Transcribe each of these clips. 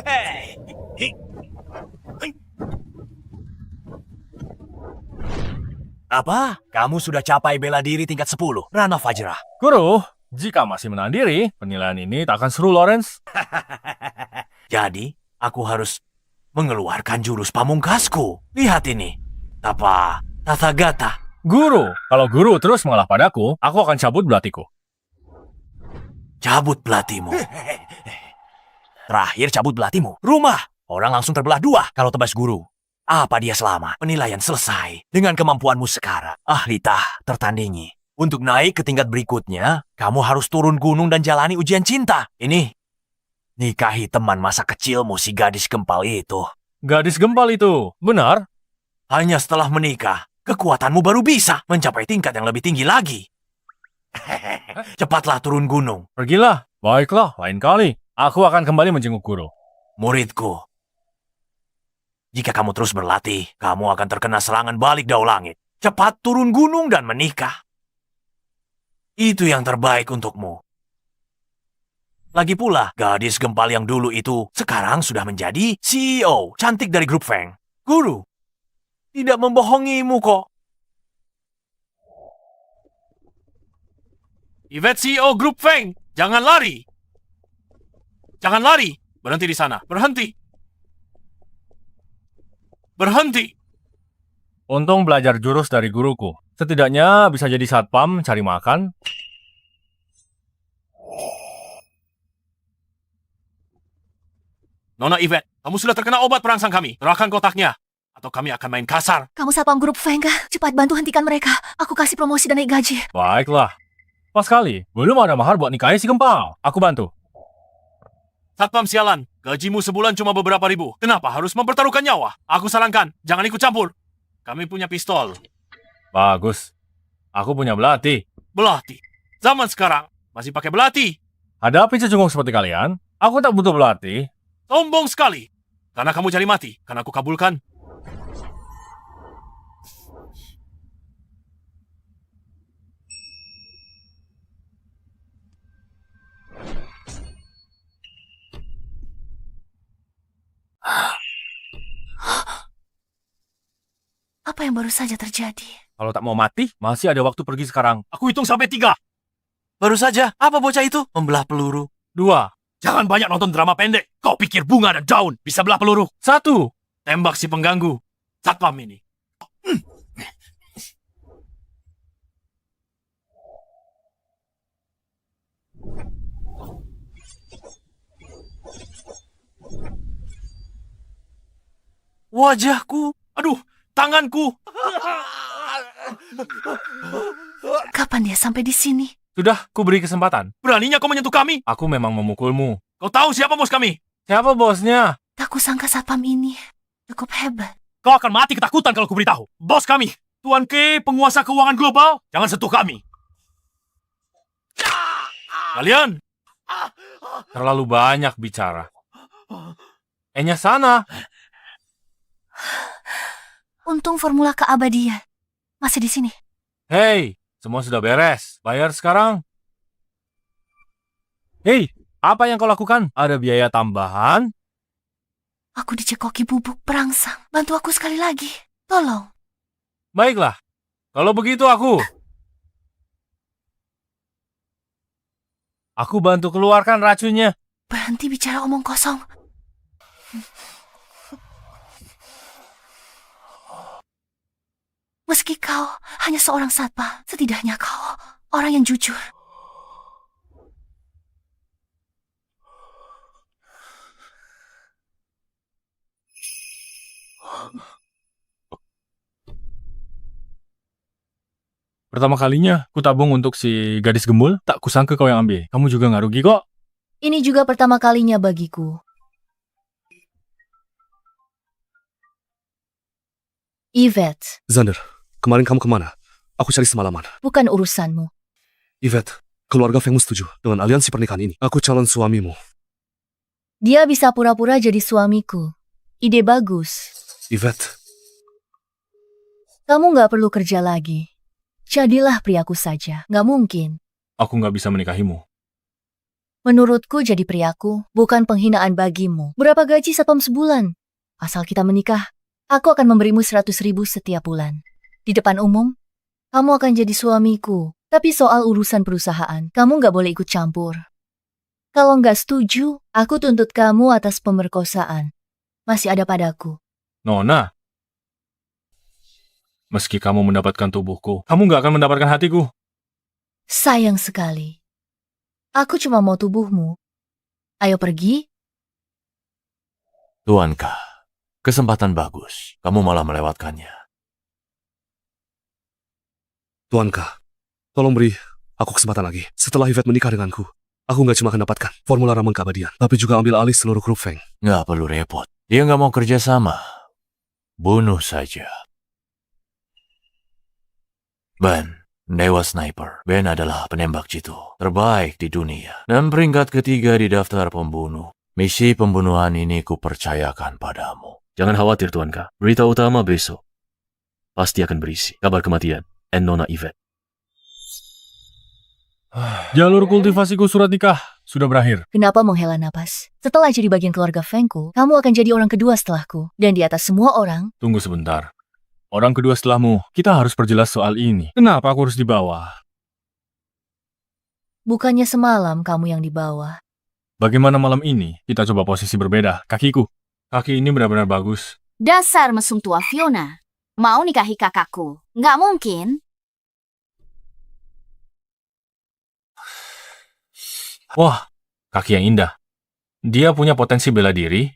Hei. Apa? Kamu sudah capai bela diri tingkat 10, Rana Fajra. Guru, jika masih menahan diri, penilaian ini tak akan seru, Lawrence. Jadi, aku harus mengeluarkan jurus pamungkasku. Lihat ini. Tapa Tathagata. Guru, kalau guru terus mengalah padaku, aku akan cabut belatiku. Cabut belatimu. Terakhir cabut belatimu. Rumah. Orang langsung terbelah dua kalau tebas guru. Apa dia selamat? Penilaian selesai. Dengan kemampuanmu sekarang, Ahlita tertandingi. Untuk naik ke tingkat berikutnya, kamu harus turun gunung dan jalani ujian cinta. Ini, nikahi teman masa kecilmu si gadis gempal itu. Gadis gempal itu, benar? Hanya setelah menikah, kekuatanmu baru bisa mencapai tingkat yang lebih tinggi lagi. Cepatlah turun gunung. Pergilah. Baiklah, lain kali. Aku akan kembali menjenguk guru. Muridku, jika kamu terus berlatih, kamu akan terkena serangan balik dao langit. Cepat turun gunung dan menikah. Itu yang terbaik untukmu. Lagi pula, gadis gempal yang dulu itu sekarang sudah menjadi CEO cantik dari grup Feng. Guru, tidak membohongimu kok. Yvette CEO Grup Feng, jangan lari. Jangan lari. Berhenti di sana. Berhenti. Berhenti. Untung belajar jurus dari guruku. Setidaknya bisa jadi satpam, cari makan. Nona Yvette, kamu sudah terkena obat perangsang kami. Serahkan kotaknya, atau kami akan main kasar. Kamu satpam grup Feng kah? Cepat bantu hentikan mereka. Aku kasih promosi dan naik gaji. Baiklah. Pas kali, belum ada mahar buat nikahi si gempal. Aku bantu. Satpam sialan, gajimu sebulan cuma beberapa ribu. Kenapa harus mempertaruhkan nyawa? Aku sarankan, jangan ikut campur. Kami punya pistol. Bagus. Aku punya belati. Belati. Zaman sekarang, masih pakai belati. Hadapi cecunguk seperti kalian, aku tak butuh belati. Sombong sekali. Karena kamu cari mati, karena aku kabulkan. Apa yang baru saja terjadi? Kalau tak mau mati, masih ada waktu pergi sekarang. Aku hitung sampai 3. Baru saja, apa bocah itu? Membelah peluru. 2, Jangan banyak nonton drama pendek. Kau pikir bunga dan daun bisa belah peluru? 1. Tembak si pengganggu. Satpam ini. Wajahku. Aduh, tanganku. Kapan dia sampai di sini? Sudah, ku beri kesempatan. Beraninya kau menyentuh kami? Aku memang memukulmu. Kau tahu siapa bos kami? Siapa bosnya? Tak kusangka satpam ini cukup hebat. Kau akan mati ketakutan kalau kuberitahu. Bos kami, Tuan K, penguasa keuangan global. Jangan sentuh kami. Kalian, Terlalu banyak bicara. Enya sana. Untung formula keabadian masih di sini. Hei, semua sudah beres. Bayar sekarang. Hei, apa yang kau lakukan? Ada biaya tambahan? Aku dicekoki bubuk perangsang. Bantu aku sekali lagi. Tolong. Baiklah. Kalau begitu aku bantu keluarkan racunnya. Berhenti bicara omong kosong. Meski kau hanya seorang satpam, setidaknya kau orang yang jujur. Pertama kalinya, ku tabung untuk si gadis gembul. Tak kusangka kau yang ambil. Kamu juga nggak rugi kok. Ini juga pertama kalinya bagiku. Yvette, Xander, kemarin kamu kemana? Aku cari semalaman. bukan urusanmu. Yvette, keluarga Fengmu setuju dengan aliansi pernikahan ini. Aku calon suamimu. Dia bisa pura-pura jadi suamiku. Ide bagus. Yvette, Kamu nggak perlu kerja lagi. Jadilah priaku saja. Nggak mungkin. Aku nggak bisa menikahimu. Menurutku jadi priaku bukan penghinaan bagimu. Berapa gaji satpam sebulan? Asal kita menikah, aku akan memberimu 100.000 setiap bulan. Di depan umum, kamu akan jadi suamiku. Tapi soal urusan perusahaan, kamu nggak boleh ikut campur. Kalau nggak setuju, aku tuntut kamu atas pemerkosaan. Masih ada padaku. Nona, meski kamu mendapatkan tubuhku, kamu nggak akan mendapatkan hatiku. Sayang sekali. Aku cuma mau tubuhmu. Ayo pergi. Tuanka, kesempatan bagus. Kamu malah melewatkannya. Tuanka, tolong beri aku kesempatan lagi. Setelah Yvette menikah denganku, aku nggak cuma akan dapatkan formula ramuan keabadian, tapi juga ambil alih seluruh grup Feng. Nggak perlu repot. Dia nggak mau kerja sama. Bunuh saja. Ben, Dewa Sniper. Ben adalah penembak jitu terbaik di dunia. Dan peringkat ketiga di daftar pembunuh. Misi pembunuhan ini kupercayakan padamu. Jangan khawatir, Tuanka. Berita utama besok pasti akan berisi kabar kematian Nona Yvette. Jalur kultivasiku surat nikah sudah berakhir. Kenapa menghela napas? Setelah jadi bagian keluarga Fengku, kamu akan jadi orang kedua setelahku. Dan di atas semua orang, Tunggu sebentar. Orang kedua setelahmu, kita harus perjelas soal ini. Kenapa aku harus di bawah? bukannya semalam kamu yang di bawah. Bagaimana malam ini? Kita coba posisi berbeda. Kakiku. Kaki ini benar-benar bagus. Dasar mesum tua Fiona. Mau nikahi kakakku? Nggak mungkin. Wah, kaki yang indah. Dia punya potensi bela diri,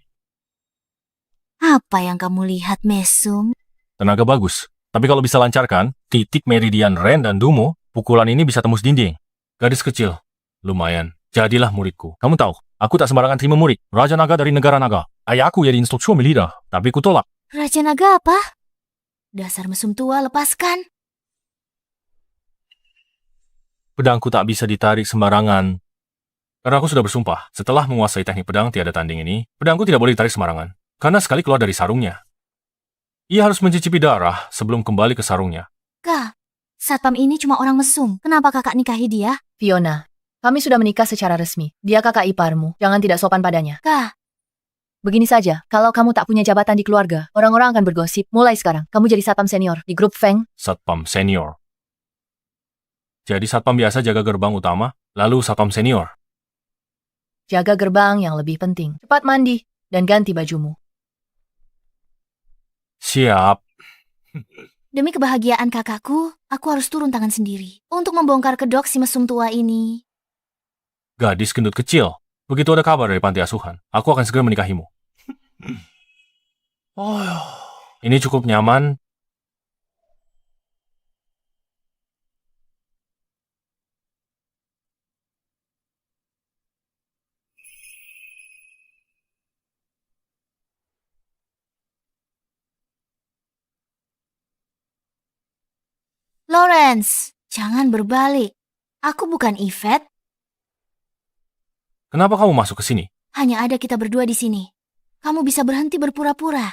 Apa yang kamu lihat, mesum? tenaga bagus. Tapi kalau bisa lancarkan, titik meridian Ren dan Dumo, pukulan ini bisa tembus dinding. Gadis kecil. Lumayan. Jadilah muridku. Kamu tahu, aku tak sembarangan terima murid. Raja Naga dari negara Naga. Ayahku jadi instruktur militer, tapi kutolak. Raja Naga apa? Dasar mesum tua, lepaskan. Pedangku tak bisa ditarik sembarangan. Karena aku sudah bersumpah, setelah menguasai teknik pedang tiada tanding ini, pedangku tidak boleh ditarik sembarangan. Karena sekali keluar dari sarungnya, ia harus mencicipi darah sebelum kembali ke sarungnya. Kak, satpam ini cuma orang mesum. Kenapa kakak nikahi dia? Fiona, kami sudah menikah secara resmi. Dia kakak iparmu. Jangan tidak sopan padanya. Kak, Begini saja, kalau kamu tak punya jabatan di keluarga, orang-orang akan bergosip. Mulai sekarang, kamu jadi satpam senior di grup Feng. Satpam senior. Jadi satpam biasa jaga gerbang utama, lalu satpam senior. Jaga gerbang yang lebih penting. Cepat mandi dan ganti bajumu. Siap. demi kebahagiaan kakakku, aku harus turun tangan sendiri untuk membongkar kedok si mesum tua ini. Gadis gendut kecil. Begitu ada kabar dari panti asuhan, aku akan segera menikahimu. Ini cukup nyaman. Lawrence, jangan berbalik. Aku bukan Yvette, Kenapa kamu masuk ke sini? hanya ada kita berdua di sini. Kamu bisa berhenti berpura-pura.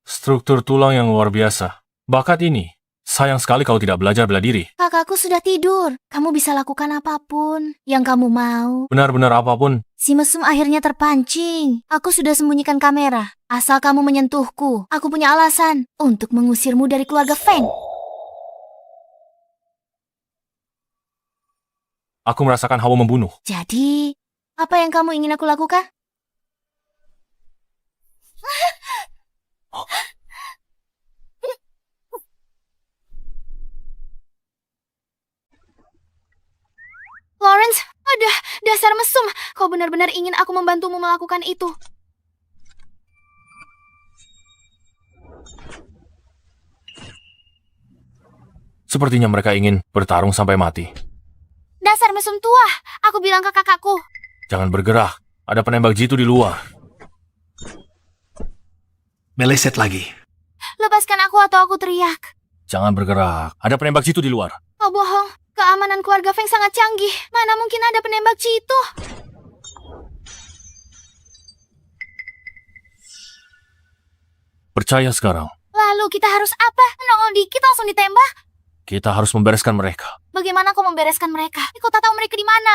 Struktur tulang yang luar biasa. Bakat ini. Sayang sekali kalau tidak belajar bela diri. Kakakku sudah tidur. Kamu bisa lakukan apapun yang kamu mau. Benar-benar apapun. Si mesum akhirnya terpancing. Aku sudah sembunyikan kamera. Asal kamu menyentuhku, aku punya alasan untuk mengusirmu dari keluarga Feng. Aku merasakan hawa membunuh. Jadi, apa yang kamu ingin aku lakukan? Lawrence, ada dasar mesum. Kau benar-benar ingin aku membantumu melakukan itu. Sepertinya mereka ingin bertarung sampai mati. Dasar mesum tua, aku bilang ke kakakku. Jangan bergerak. Ada penembak jitu di luar. Meleset lagi. Lepaskan aku atau aku teriak. Jangan bergerak. Ada penembak jitu di luar. Oh bohong, keamanan keluarga Feng sangat canggih. Mana mungkin ada penembak jitu? Percaya sekarang. Lalu kita harus apa? Nongol dikit langsung ditembak? Kita harus membereskan mereka. Bagaimana kau membereskan mereka? Kau tak tahu mereka di mana.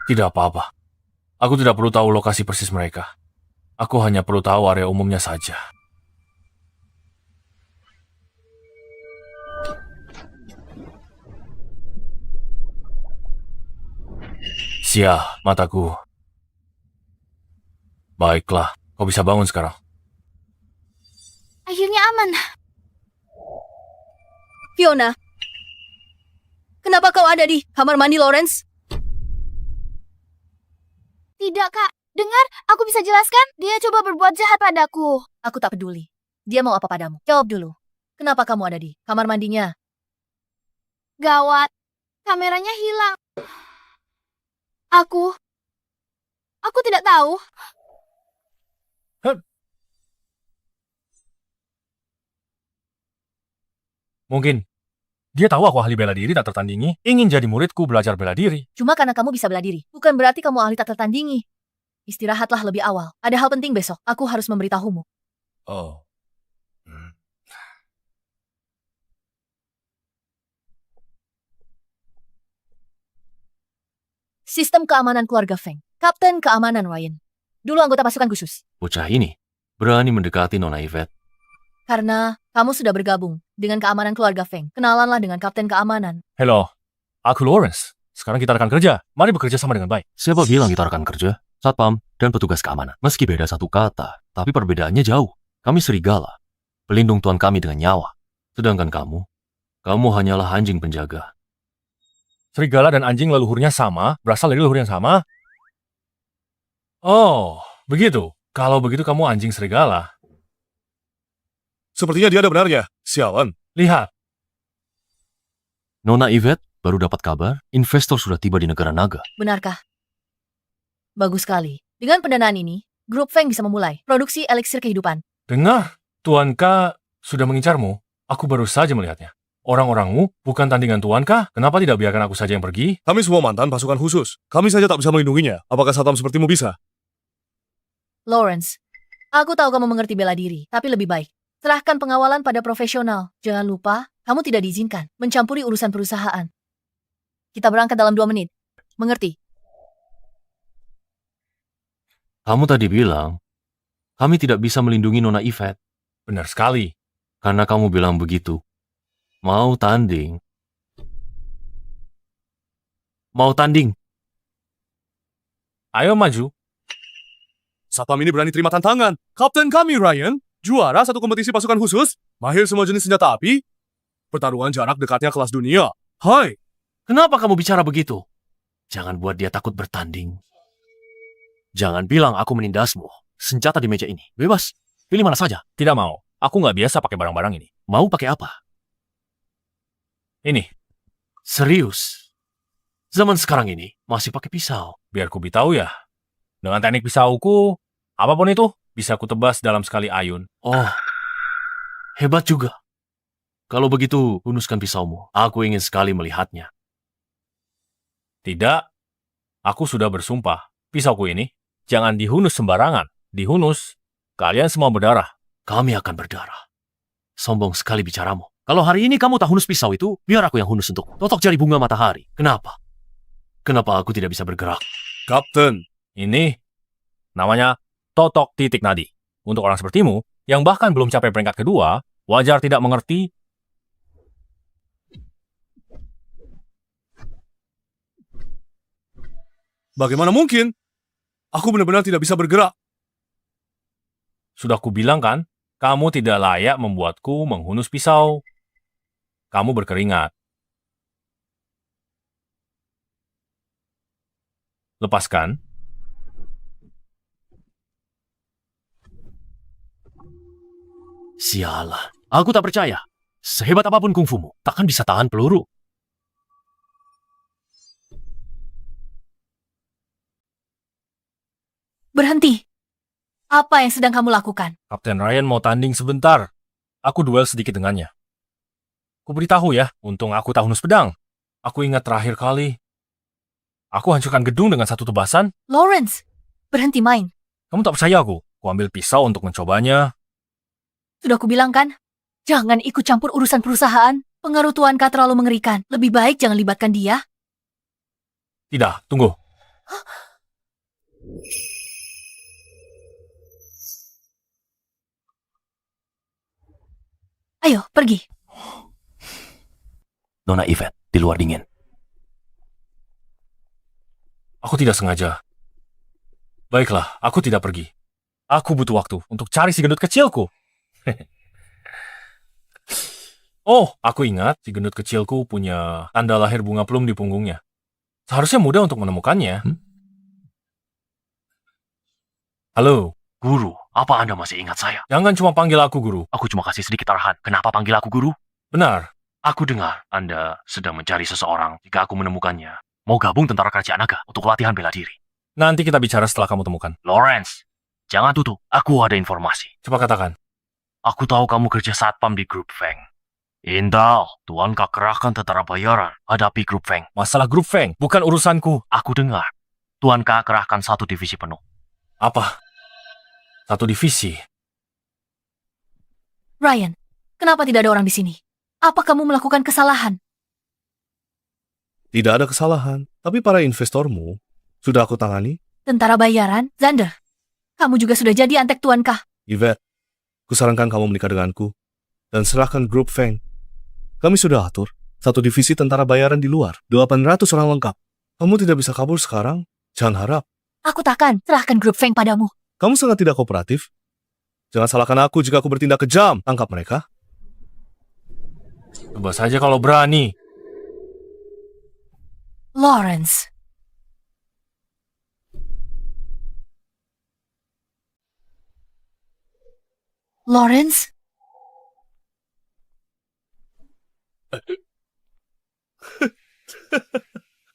Tidak apa-apa. Aku tidak perlu tahu lokasi persis mereka. Aku hanya perlu tahu area umumnya saja. Sial, mataku. Baiklah, kau bisa bangun sekarang. Akhirnya aman. Fiona, kenapa kau ada di kamar mandi Lawrence? Tidak, Kak. Dengar, aku bisa jelaskan. Dia coba berbuat jahat padaku. Aku tak peduli. Dia mau apa padamu? Jawab dulu. Kenapa kamu ada di kamar mandinya? Gawat. Kameranya hilang. Aku tidak tahu. Mungkin dia tahu aku ahli bela diri tak tertandingi, ingin jadi muridku belajar bela diri. Cuma karena kamu bisa bela diri. Bukan berarti kamu ahli tak tertandingi. Istirahatlah lebih awal. Ada hal penting besok. Aku harus memberitahumu. Oh. Sistem keamanan keluarga Feng. Kapten keamanan Ryan. Dulu anggota pasukan khusus. Bocah ini berani mendekati Nona Yvette. Karena kamu sudah bergabung dengan keamanan keluarga Feng. Kenalanlah dengan kapten keamanan. Hello, aku Lawrence. Sekarang kita rekan kerja. Mari bekerja sama dengan baik. Siapa bilang kita rekan kerja? Satpam dan petugas keamanan. Meski beda satu kata, tapi perbedaannya jauh. Kami serigala, pelindung tuan kami dengan nyawa. Sedangkan kamu hanyalah anjing penjaga. Serigala dan anjing leluhurnya sama, berasal dari leluhur yang sama. Oh, begitu. Kalau begitu kamu anjing serigala. Sepertinya dia ada benarnya. Sialan. Lihat, Nona Yvette baru dapat kabar, investor sudah tiba di negara naga. Benarkah? Bagus sekali. Dengan pendanaan ini, grup Feng bisa memulai produksi eliksir kehidupan. dengar. Tuan K sudah mengincarmu. Aku baru saja melihatnya. Orang-orangmu bukan tandingan Tuan K. Kenapa tidak biarkan aku saja yang pergi? Kami semua mantan pasukan khusus. Kami saja tak bisa melindunginya. Apakah Satam sepertimu bisa? Lawrence, aku tahu kamu mengerti bela diri, tapi lebih baik. Serahkan pengawalan pada profesional. Jangan lupa, kamu tidak diizinkan mencampuri urusan perusahaan. Kita berangkat dalam 2 menit. Mengerti? Kamu tadi bilang, kami tidak bisa melindungi Nona Yvette. Benar sekali. Karena kamu bilang begitu. Mau tanding. Ayo maju. Satam ini berani terima tantangan. Kapten kami, Ryan, juara satu kompetisi pasukan khusus, mahir semua jenis senjata api, pertarungan jarak dekatnya kelas dunia. Hai, Kenapa kamu bicara begitu? Jangan buat dia takut bertanding. Jangan bilang aku menindasmu. Senjata di meja ini. Bebas. Pilih mana saja. Tidak mau. Aku nggak biasa pakai barang-barang ini. Mau pakai apa? Ini, Serius. Zaman sekarang ini masih pakai pisau. biar ku beritahu ya. Dengan teknik pisauku, apapun itu bisa ku tebas dalam sekali ayun. Oh, hebat juga. Kalau begitu, hunuskan pisaumu. Aku ingin sekali melihatnya. Tidak, aku sudah bersumpah. Pisauku ini jangan dihunus sembarangan. Dihunus, kalian semua berdarah. Kami akan berdarah. Sombong sekali bicaramu. Kalau hari ini kamu tak hunus pisau itu, biar aku yang hunus untuk totok jari bunga matahari. Kenapa? Kenapa aku tidak bisa bergerak? Kapten. Ini namanya totok titik nadi. Untuk orang sepertimu, yang bahkan belum capai peringkat kedua, wajar tidak mengerti. Bagaimana mungkin? Aku benar-benar tidak bisa bergerak. Sudah kubilang kan, kamu tidak layak membuatku menghunus pisau. Kamu berkeringat. Lepaskan. Sialan. Aku tak percaya. Sehebat apapun kungfumu, takkan bisa tahan peluru. Berhenti. Apa yang sedang kamu lakukan? Kapten Ryan mau tanding sebentar. Aku duel sedikit dengannya. Ku beritahu ya, untung aku tak hunus pedang. Aku ingat terakhir kali. Aku hancurkan gedung dengan satu tebasan. Lawrence, berhenti main. Kamu tak percaya aku? Ku ambil pisau untuk mencobanya. Sudah kubilang kan? Jangan ikut campur urusan perusahaan. Pengaruh Tuan K terlalu mengerikan. Lebih baik jangan libatkan dia. Tidak, tunggu. Ayo, pergi. Nona Yvette, di luar dingin. Aku tidak sengaja. Baiklah, aku tidak pergi. Aku butuh waktu untuk cari si gendut kecilku. Oh, aku ingat si gendut kecilku punya tanda lahir bunga plum di punggungnya. Seharusnya mudah untuk menemukannya. Halo, Guru, apa Anda masih ingat saya? jangan cuma panggil aku guru. Aku cuma kasih sedikit arahan. Kenapa panggil aku guru? Benar, Aku dengar Anda sedang mencari seseorang. Jika aku menemukannya, mau gabung tentara kerajaan naga untuk latihan bela diri. nanti kita bicara setelah kamu temukan. Lawrence, jangan tutup. Aku ada informasi. Coba katakan. Aku tahu kamu kerja satpam di grup Feng. Intal, Tuan Kak kerahkan tentara bayaran hadapi grup Feng. Masalah grup Feng, bukan urusanku. Aku dengar Tuan Kak kerahkan 1 divisi penuh. Apa? 1 divisi. Ryan, kenapa tidak ada orang di sini? Apa kamu melakukan kesalahan? Tidak ada kesalahan, tapi para investormu sudah aku tangani. Tentara bayaran? Xander, kamu juga sudah jadi antek Tuan Kah. Yvette, kusarankan kamu menikah denganku dan serahkan grup Feng. Kami sudah atur 1 divisi tentara bayaran di luar, 800 orang lengkap. Kamu tidak bisa kabur sekarang, jangan harap. Aku takkan serahkan grup Feng padamu. Kamu sangat tidak kooperatif. Jangan salahkan aku jika aku bertindak kejam. Tangkap mereka. Coba saja kalau berani. Lawrence. Lawrence?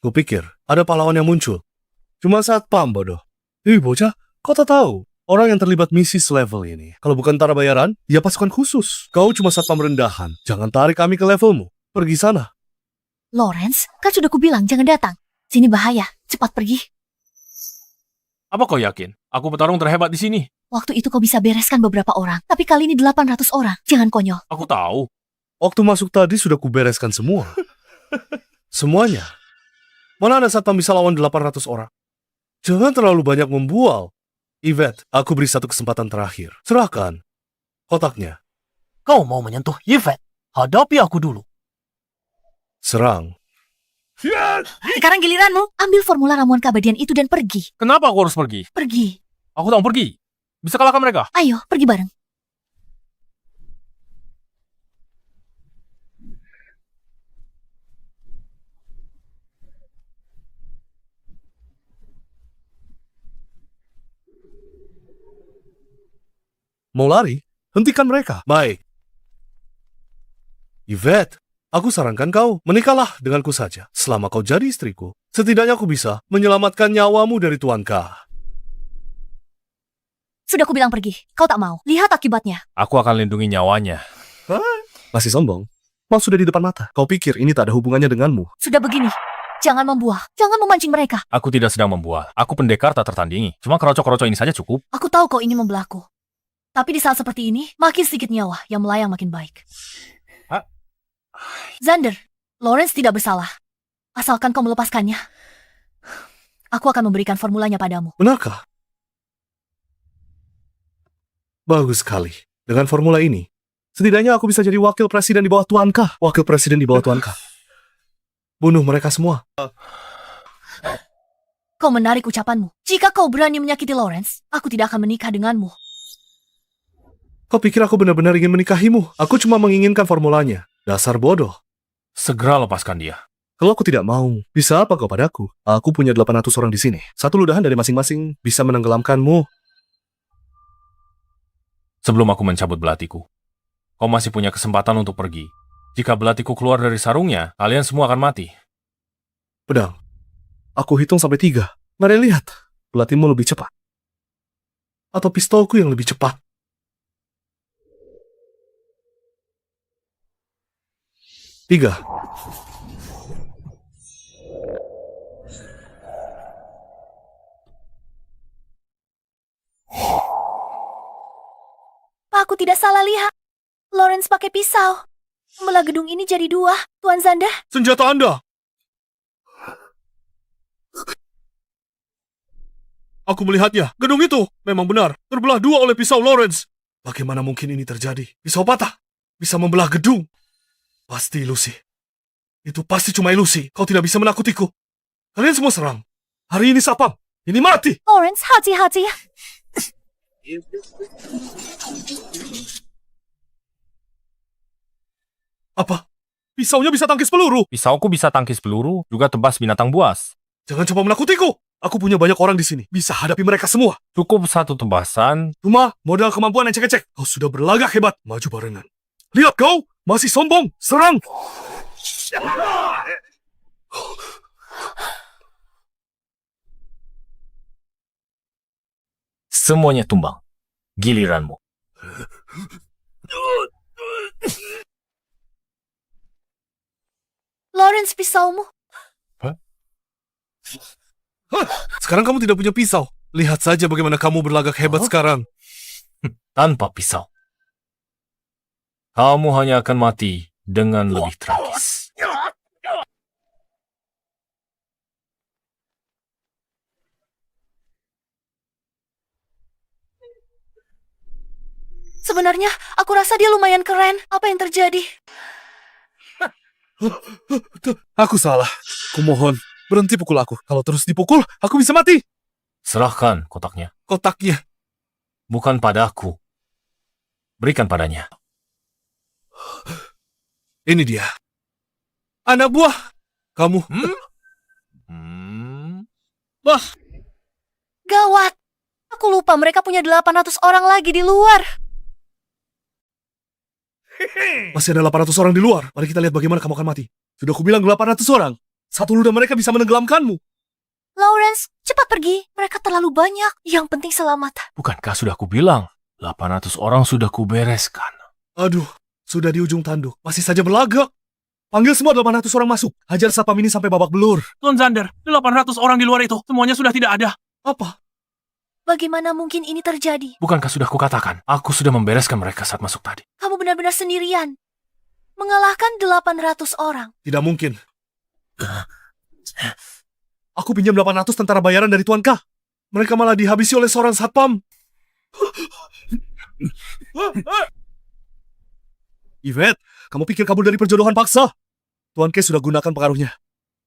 Kupikir ada pahlawan yang muncul. Cuma satpam bodoh. Bocah, kau tak tahu. Orang yang terlibat misi selevel ini. Kalau bukan tentara bayaran, ya pasukan khusus. Kau cuma satpam rendahan. Jangan tarik kami ke levelmu. Pergi sana. Lawrence, kan sudah kubilang jangan datang. Sini bahaya, cepat pergi. Apa kau yakin? Aku petarung terhebat di sini. Waktu itu kau bisa bereskan beberapa orang, tapi kali ini 800 orang. Jangan konyol. Aku tahu. Waktu masuk tadi sudah kubereskan semua. Semuanya. Mana ada satpam bisa lawan 800 orang? Jangan terlalu banyak membual. Yvette, aku beri 1 kesempatan terakhir. Serahkan kotaknya. Kau mau menyentuh Yvette? Hadapi aku dulu. Serang. Sekarang giliranmu. Ambil formula ramuan keabadian itu dan pergi. Kenapa aku harus pergi? Pergi. Aku tak mau pergi. Bisa kalahkan mereka. Ayo, pergi bareng. Mau lari? Hentikan mereka. Baik. Yvette, aku sarankan kau menikahlah denganku saja. Selama kau jadi istriku, setidaknya aku bisa menyelamatkan nyawamu dari Tuan K. Sudah kubilang pergi. Kau tak mau. Lihat akibatnya. Aku akan lindungi nyawanya. Masih sombong? Mal sudah di depan mata. Kau pikir ini tak ada hubungannya denganmu? Sudah begini. Jangan membuah. Jangan memancing mereka. Aku tidak sedang membual. Aku pendekar tak tertandingi. Cuma kerocok-kerocok ini saja cukup. Aku tahu kau ingin membelahku. Tapi di saat seperti ini, makin sedikit nyawa yang melayang makin baik. Hah? Xander, Lawrence tidak bersalah. Asalkan kau melepaskannya. Aku akan memberikan formulanya padamu. Benarkah? Bagus sekali. Dengan formula ini, setidaknya aku bisa jadi wakil presiden di bawah Tuan K. Wakil presiden di bawah Tuan K. Bunuh mereka semua. Kau menarik ucapanmu. Jika kau berani menyakiti Lawrence, aku tidak akan menikah denganmu. Kau pikir aku benar-benar ingin menikahimu? Aku cuma menginginkan formulanya. Dasar bodoh. Segera lepaskan dia. Kalau aku tidak mau, bisa apa kau padaku? Aku punya 800 orang di sini. 1 ludahan dari masing-masing bisa menenggelamkanmu. Sebelum aku mencabut belatiku, kau masih punya kesempatan untuk pergi. Jika belatiku keluar dari sarungnya, kalian semua akan mati. Pedang, aku hitung sampai 3. Mari lihat, belatimu lebih cepat. Atau pistolku yang lebih cepat. 3. Pak, aku tidak salah lihat. Lawrence pakai pisau. Membelah gedung ini jadi 2, Tuan Xander. Senjata Anda! Aku melihatnya. Gedung itu memang benar terbelah dua oleh pisau Lawrence. Bagaimana mungkin ini terjadi? Pisau patah. Bisa membelah gedung. Pasti ilusi. Itu pasti cuma ilusi. Kau tidak bisa menakutiku. Kalian semua serang. Hari ini Satpam. Ini mati. Lawrence, hati-hati. Apa? Pisaunya bisa tangkis peluru. Pisauku bisa tangkis peluru, juga tebas binatang buas. Jangan coba menakutiku. Aku punya banyak orang di sini. Bisa hadapi mereka semua. Cukup satu tebasan. Cuma modal kemampuan ecek-ecek. Kau sudah berlagak hebat. Maju barengan. Lihat kau. Masih sombong. Serang. Semuanya tumbang. Giliranmu. Lawrence, pisaumu. Sekarang kamu tidak punya pisau. Lihat saja bagaimana kamu berlagak hebat sekarang. Tanpa pisau. Kamu hanya akan mati dengan lebih tragis. Sebenarnya, aku rasa dia lumayan keren. Apa yang terjadi? Aku salah. Kumohon, berhenti pukul aku. Kalau terus dipukul, aku bisa mati. Serahkan kotaknya. Kotaknya. Bukan padaku. Berikan padanya. Ini dia. Anak buah. Kamu. Gawat. Aku lupa mereka punya 800 orang lagi di luar. Masih ada 800 orang di luar. Mari kita lihat bagaimana kamu akan mati. Sudah aku bilang 800 orang. Satu ludah mereka bisa menenggelamkanmu. Lawrence, cepat pergi. Mereka terlalu banyak. Yang penting selamat. Bukankah sudah kubilang? 800 orang sudah kubereskan. Aduh, sudah di ujung tanduk. Masih saja berlagak. Panggil semua 800 orang masuk. Hajar Satpam ini sampai babak belur. Tuan Zander, 800 orang di luar itu, semuanya sudah tidak ada. Apa? Bagaimana mungkin ini terjadi? Bukankah sudah kukatakan? Aku sudah membereskan mereka saat masuk tadi. Kamu benar-benar sendirian. Mengalahkan 800 orang. Tidak mungkin. Aku pinjam 800 tentara bayaran dari Tuan K. Mereka malah dihabisi oleh seorang Satpam. Yvette, kamu pikir kabur dari perjodohan paksa? Tuan K sudah gunakan pengaruhnya.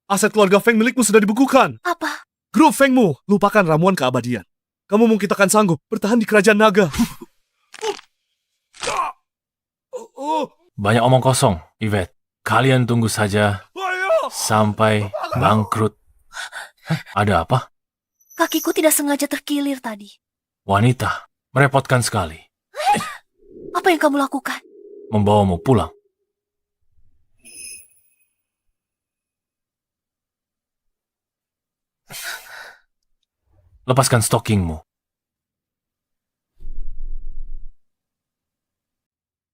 Aset keluarga Feng milikmu sudah dibekukan. Apa? Grup Fengmu, lupakan ramuan keabadian. Kamu mungkin takkan sanggup bertahan di kerajaan naga. Banyak omong kosong, Yvette. Kalian tunggu saja sampai bangkrut. Ada apa? Kakiku tidak sengaja terkilir tadi. Wanita, merepotkan sekali. Apa yang kamu lakukan? Membawamu pulang. Lepaskan stockingmu.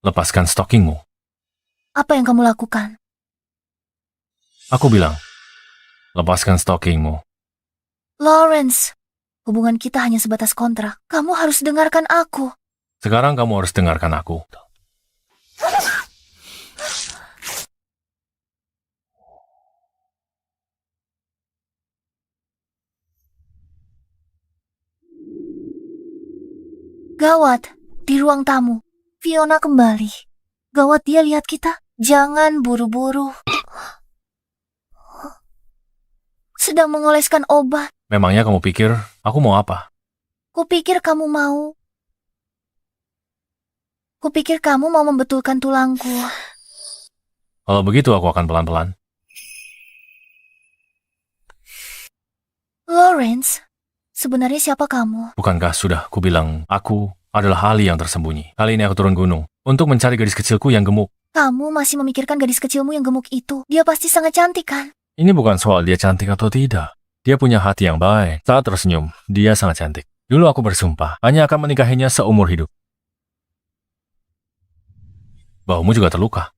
Lepaskan stockingmu. Apa yang kamu lakukan? Aku bilang, lepaskan stockingmu. Lawrence, hubungan kita hanya sebatas kontrak. Kamu harus dengarkan aku. Sekarang kamu harus dengarkan aku. Gawat, di ruang tamu. Fiona kembali. Gawat, dia lihat kita. Jangan buru-buru. Sedang mengoleskan obat. Memangnya kamu pikir aku mau apa? Kupikir kamu mau membetulkan tulangku. Kalau begitu aku akan pelan-pelan. Lawrence, sebenarnya siapa kamu? Bukankah sudah kubilang aku adalah ahli yang tersembunyi? Kali ini aku turun gunung untuk mencari gadis kecilku yang gemuk. Kamu masih memikirkan gadis kecilmu yang gemuk itu. Dia pasti sangat cantik, kan? Ini bukan soal dia cantik atau tidak. Dia punya hati yang baik. Saat tersenyum, dia sangat cantik. Dulu aku bersumpah hanya akan menikahinya seumur hidup. Baumu juga terluka.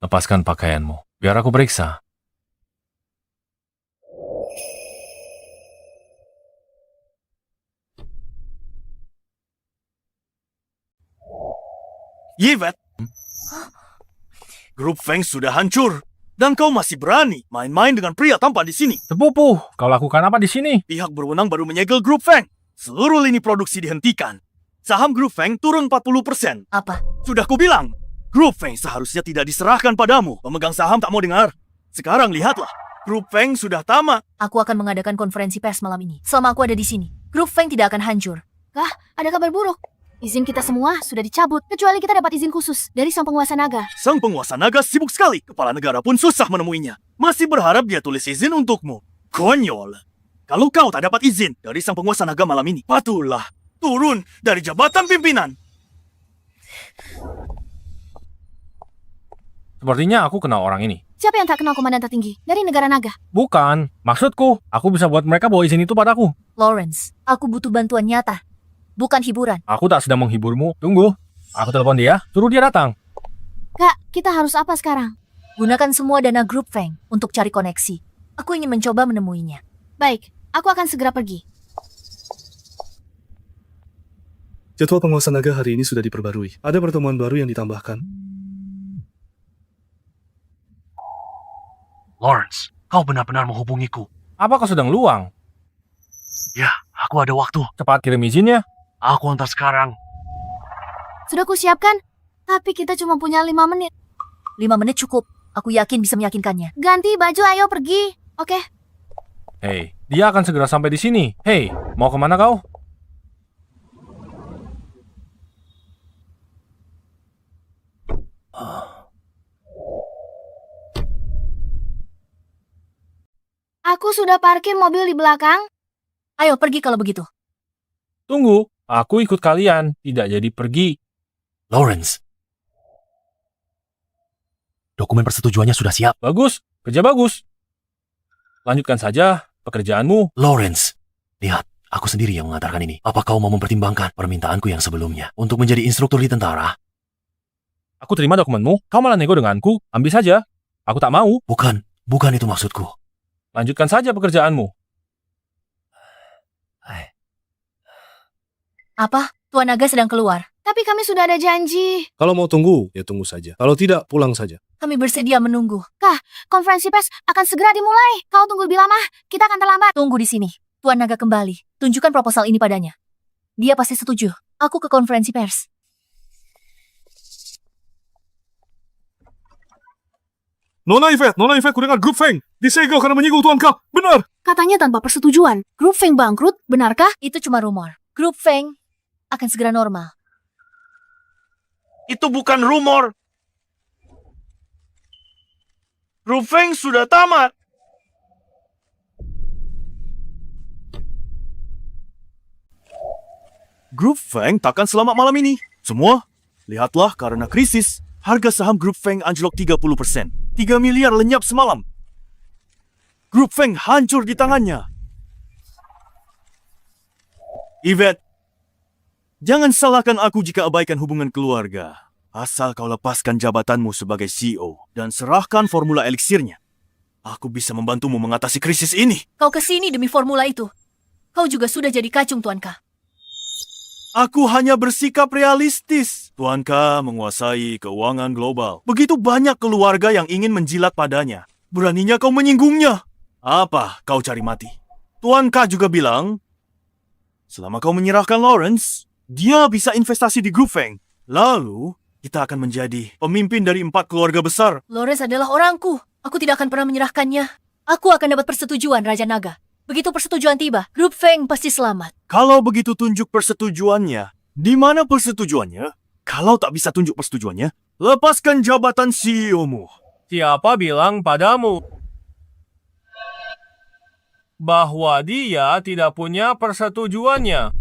Lepaskan pakaianmu, biar aku periksa. Yvette, grup Feng sudah hancur. Dan kau masih berani main-main dengan pria tampan di sini. Sepupu, kau lakukan apa di sini? Pihak berwenang baru menyegel Grup Feng. Seluruh lini produksi dihentikan. Saham Grup Feng turun 40%. Apa? Sudah kubilang, Grup Feng seharusnya tidak diserahkan padamu. Pemegang saham tak mau dengar. Sekarang lihatlah, Grup Feng sudah tamat. Aku akan mengadakan konferensi pers malam ini. Selama aku ada di sini, Grup Feng tidak akan hancur. Kah, ada kabar buruk. Izin kita semua sudah dicabut, kecuali kita dapat izin khusus dari sang penguasa naga. Sang penguasa naga sibuk sekali. Kepala negara pun susah menemuinya. Masih berharap dia tulis izin untukmu. Konyol. Kalau kau tak dapat izin dari sang penguasa naga malam ini, patuhlah turun dari jabatan pimpinan. Sepertinya aku kenal orang ini. Siapa yang tak kenal komandan tertinggi dari negara naga? Bukan, maksudku, aku bisa buat mereka bawa izin itu padaku. Lawrence, aku butuh bantuan nyata. Bukan hiburan. Aku tak sedang menghiburmu. Tunggu, aku telepon dia, suruh dia datang. Kak, kita harus apa sekarang? Gunakan semua dana Grup Feng untuk cari koneksi. Aku ingin mencoba menemuinya. Baik, aku akan segera pergi. Jadwal penguasa naga hari ini sudah diperbarui. Ada pertemuan baru yang ditambahkan. Lawrence, kau benar-benar menghubungiku. Apa kau sedang luang? Ya, aku ada waktu. Cepat kirim izinnya. Aku antar sekarang. Sudah kusiapkan, tapi kita cuma punya 5 menit. 5 menit cukup. Aku yakin bisa meyakinkannya. Ganti baju, ayo pergi. Oke. Hei, dia akan segera sampai di sini. Hei, mau kemana kau? Aku sudah parkir mobil di belakang. Ayo pergi kalau begitu. Tunggu, aku ikut kalian. Tidak jadi pergi. Lawrence. Dokumen persetujuannya sudah siap. Bagus, kerja bagus. Lanjutkan saja pekerjaanmu. Lawrence, lihat, aku sendiri yang mengantarkan ini. Apa kau mau mempertimbangkan permintaanku yang sebelumnya untuk menjadi instruktur di tentara? Aku terima dokumenmu, kau malah nego denganku. Ambil saja. Aku tak mau. Bukan itu maksudku. Lanjutkan saja pekerjaanmu. Apa? Tuan Naga sedang keluar. Tapi kami sudah ada janji. Kalau mau tunggu, ya tunggu saja. Kalau tidak, pulang saja. Kami bersedia menunggu. Konferensi pers akan segera dimulai. Kau tunggu lebih lama, kita akan terlambat. Tunggu di sini. Tuan Naga kembali. Tunjukkan proposal ini padanya. Dia pasti setuju. Aku ke konferensi pers. Nona Yvette kudengar Grup Feng. Disegel karena menyinggung Tuan Ka. Benar. Katanya tanpa persetujuan. Grup Feng bangkrut, benarkah? Itu cuma rumor. Grup Feng akan segera normal. Itu bukan rumor. Grup Feng sudah tamat. Grup Feng takkan selamat malam ini. Semua, lihatlah karena krisis, harga saham Grup Feng anjlok 30%. 3 miliar lenyap semalam. Grup Feng hancur di tangannya. Yvette, jangan salahkan aku jika abaikan hubungan keluarga. Asal kau lepaskan jabatanmu sebagai CEO dan serahkan formula eliksirnya. Aku bisa membantumu mengatasi krisis ini. Kau kesini demi formula itu. Kau juga sudah jadi kacung, Tuan Ka. Aku hanya bersikap realistis. Tuan Ka menguasai keuangan global. Begitu banyak keluarga yang ingin menjilat padanya. Beraninya kau menyinggungnya. Apa kau cari mati? Tuan Ka juga bilang, selama kau menyerahkan Lawrence, dia bisa investasi di Grup Feng. Lalu, kita akan menjadi pemimpin dari 4 keluarga besar. Lawrence adalah orangku. Aku tidak akan pernah menyerahkannya. Aku akan dapat persetujuan Raja Naga. Begitu persetujuan tiba, Grup Feng pasti selamat. Kalau begitu tunjuk persetujuannya. Di mana persetujuannya? Kalau tak bisa tunjuk persetujuannya, lepaskan jabatan CEO-mu. Siapa bilang padamu bahwa dia tidak punya persetujuannya?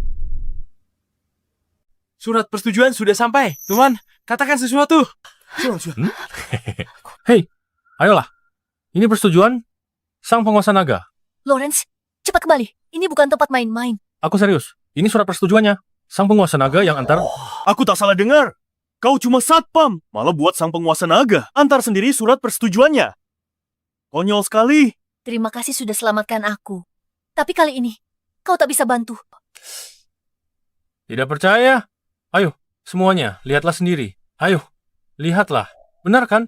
Surat persetujuan sudah sampai. Tuan, katakan sesuatu. Hei, ayolah. Ini persetujuan sang penguasa naga. Lawrence, cepat kembali. Ini bukan tempat main-main. Aku serius. Ini surat persetujuannya. Sang penguasa naga yang antar. Aku tak salah dengar. Kau cuma satpam, malah buat sang penguasa naga. Antar sendiri surat persetujuannya. Konyol sekali. Terima kasih sudah selamatkan aku. Tapi kali ini, kau tak bisa bantu. Tidak percaya? Ayo, semuanya, lihatlah sendiri. Ayo, lihatlah. Benar kan?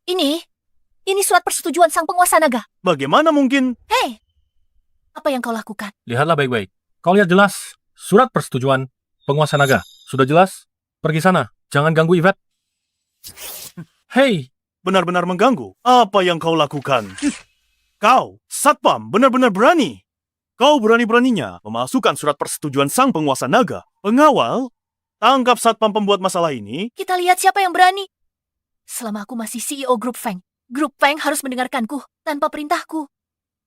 Ini surat persetujuan sang penguasa naga. Bagaimana mungkin? Hei, apa yang kau lakukan? Lihatlah baik-baik. Kau lihat jelas. Surat persetujuan penguasa naga. Sudah jelas? Pergi sana. Jangan ganggu Yvette. Hei, Benar-benar mengganggu. Apa yang kau lakukan? Kau, Satpam, benar-benar berani. Kau berani-beraninya memasukkan surat persetujuan sang penguasa naga. Pengawal, tangkap Satpam pembuat masalah ini. Kita lihat siapa yang berani. Selama aku masih CEO Grup Feng, Grup Feng harus mendengarkanku tanpa perintahku.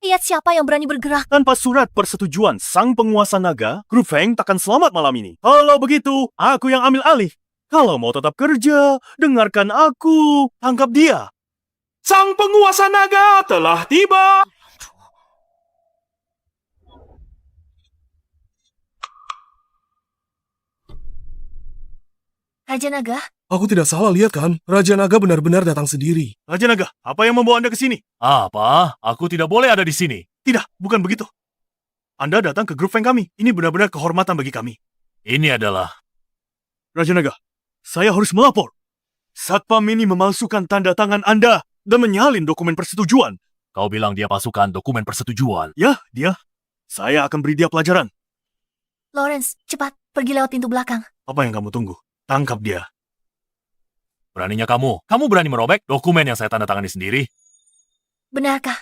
Lihat siapa yang berani bergerak. Tanpa surat persetujuan sang penguasa naga, Grup Feng takkan selamat malam ini. Kalau begitu, aku yang ambil alih. Kalau mau tetap kerja, dengarkan aku. Tangkap dia. Sang penguasa naga telah tiba. Raja Naga, Aku tidak salah lihat kan? Raja Naga benar-benar datang sendiri. Raja Naga, apa yang membawa Anda ke sini? Apa? Aku tidak boleh ada di sini. Tidak, bukan begitu. Anda datang ke grup Feng kami. Ini benar-benar kehormatan bagi kami. Ini adalah... Raja Naga, saya harus melapor. Satpam ini memalsukan tanda tangan Anda dan menyalin dokumen persetujuan. Kau bilang dia pasukan dokumen persetujuan. Ya, dia. Saya akan beri dia pelajaran. Lawrence, cepat pergi lewat pintu belakang. Apa yang kamu tunggu? Tangkap dia. Beraninya kamu. Kamu berani merobek dokumen yang saya tanda tangani sendiri? Benarkah?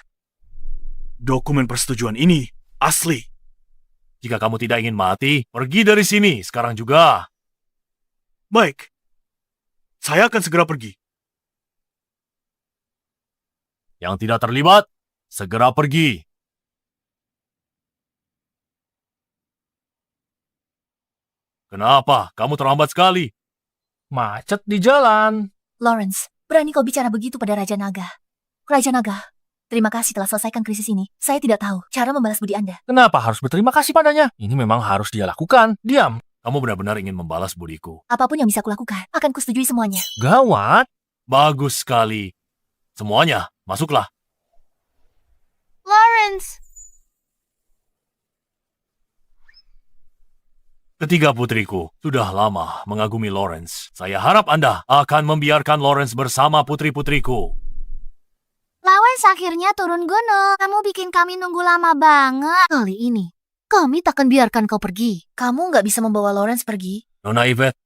Dokumen persetujuan ini asli. Jika kamu tidak ingin mati, pergi dari sini sekarang juga. Baik. Saya akan segera pergi. Yang tidak terlibat, segera pergi. Kenapa? Kamu terlambat sekali. macet di jalan. Lawrence, berani kau bicara begitu pada Raja Naga. Raja Naga, terima kasih telah selesaikan krisis ini. Saya tidak tahu cara membalas budi Anda. Kenapa harus berterima kasih padanya? Ini memang harus dia lakukan. Diam. Kamu benar-benar ingin membalas budiku. Apapun yang bisa kulakukan, akan kusetujui semuanya. Gawat. Bagus sekali. Semuanya, masuklah. Lawrence, Ketiga putriku, sudah lama mengagumi Lawrence. Saya harap Anda akan membiarkan Lawrence bersama putri-putriku. Lawrence akhirnya turun gunung. Kamu bikin kami nunggu lama banget. Kali ini, kami takkan biarkan kau pergi. Kamu nggak bisa membawa Lawrence pergi. Nona Yvette,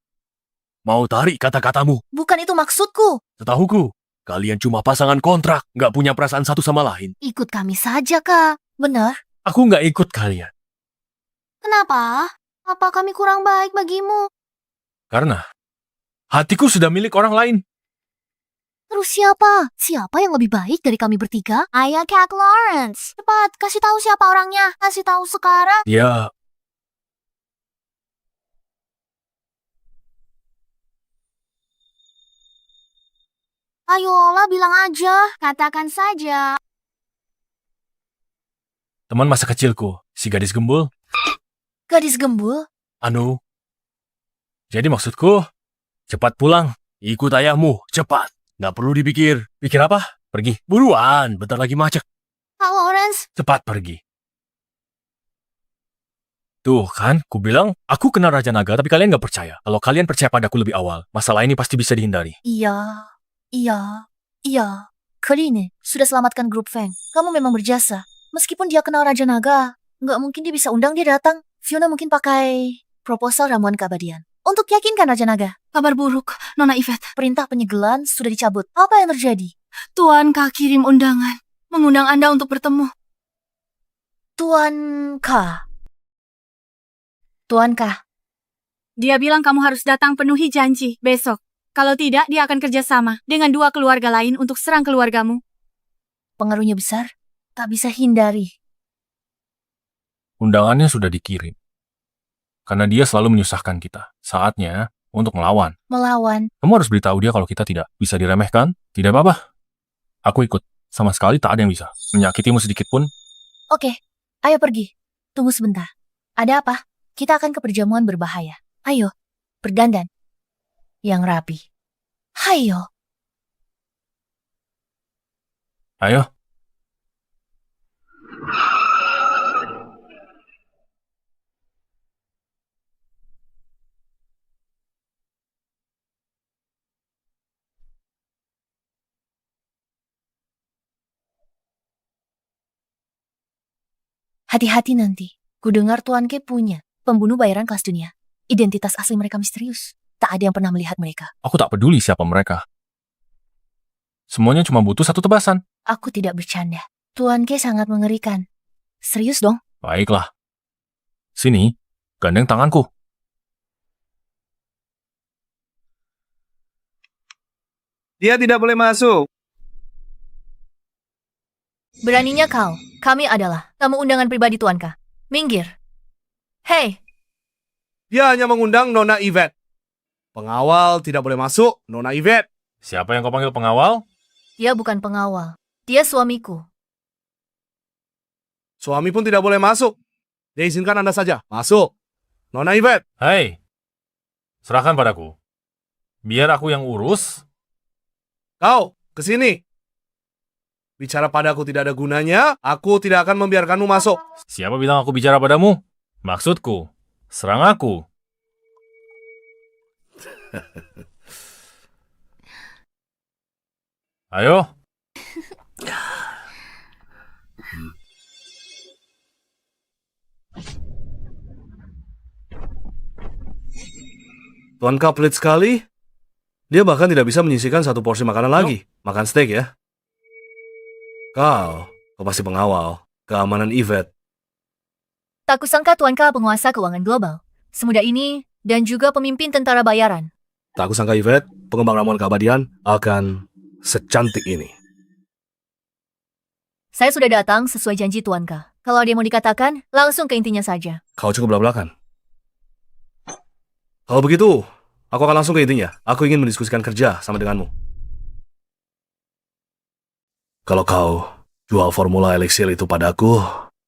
mau tarik kata-katamu. Bukan itu maksudku. Setahuku, kalian cuma pasangan kontrak, nggak punya perasaan satu sama lain. Ikut kami saja, Kak. Benar? Aku nggak ikut kalian. Kenapa? Apa kami kurang baik bagimu? Karena hatiku sudah milik orang lain. Terus siapa? Siapa yang lebih baik dari kami bertiga? Ayah Kak Lawrence. Cepat, kasih tahu siapa orangnya. Kasih tahu sekarang. Dia Ayolah, bilang aja. Katakan saja. teman masa kecilku, si gadis gembul. Gadis gembul? Anu. Jadi maksudku, cepat pulang. Ikut ayahmu, cepat. Nggak perlu dipikir. Pikir apa? Pergi. Buruan, bentar lagi macet. Kak Lawrence, Cepat pergi. Tuh kan, ku bilang, aku kenal Raja Naga tapi kalian nggak percaya. Kalau kalian percaya padaku lebih awal, masalah ini pasti bisa dihindari. Iya. Karine, sudah selamatkan grup Feng. Kamu memang berjasa. Meskipun dia kenal Raja Naga, nggak mungkin dia bisa undang dia datang. Fiona mungkin pakai proposal ramuan keabadian. Untuk yakinkan Raja Naga. Kabar buruk, Nona Yvette. Perintah penyegelan sudah dicabut. Apa yang terjadi? Tuan K kirim undangan. Mengundang Anda untuk bertemu. Tuan K. Tuan K. Dia bilang kamu harus datang penuhi janji besok. Kalau tidak, dia akan kerjasama dengan dua keluarga lain untuk serang keluargamu. Pengaruhnya besar. Tak bisa hindari. Undangannya sudah dikirim. Karena dia selalu menyusahkan kita. Saatnya untuk melawan. Melawan. Kamu harus beritahu dia kalau kita tidak bisa diremehkan. Tidak apa-apa. Aku ikut. Sama sekali tak ada yang bisa menyakitimu sedikit pun. Oke, ayo pergi. Tunggu sebentar. Ada apa? Kita akan ke perjamuan berbahaya. Ayo, berdandan. Yang rapi. Hayo. Ayo. Hati-hati nanti. Kudengar Tuan Ke punya pembunuh bayaran kelas dunia. Identitas asli mereka misterius. Tak ada yang pernah melihat mereka. Aku tak peduli siapa mereka. Semuanya cuma butuh satu tebasan. Aku tidak bercanda. Tuan Ke sangat mengerikan. Serius dong? Baiklah. Sini, gandeng tanganku. Dia tidak boleh masuk. Beraninya kau. Kami adalah tamu undangan pribadi Tuan Ka. Minggir. Hei, Dia hanya mengundang Nona Yvette. Pengawal tidak boleh masuk, Nona Yvette. Siapa yang kau panggil pengawal? dia bukan pengawal. Dia suamiku. Suami pun tidak boleh masuk. Dia izinkan Anda saja. Masuk. Nona Yvette. Hei, serahkan padaku. Biar aku yang urus. Kau, ke sini. Bicara padaku tidak ada gunanya, aku tidak akan membiarkanmu masuk. Siapa bilang aku bicara padamu? Maksudku, serang aku. Ayo. Tuan Ka pelit sekali. Dia bahkan tidak bisa menyisihkan satu porsi makanan lagi. Makan steak ya. Kau pasti pengawal. Keamanan Yvette. Tak kusangka Tuan Ka penguasa keuangan global. Semudah ini dan juga pemimpin tentara bayaran. Tak kusangka Yvette, pengembang ramuan keabadian, akan secantik ini. Saya sudah datang sesuai janji Tuan Ka. Kalau dia mau dikatakan, langsung ke intinya saja. Kau cukup belak-belakan. Kalau begitu, aku akan langsung ke intinya. Aku ingin mendiskusikan kerja sama denganmu. Kalau kau jual formula eliksir itu padaku,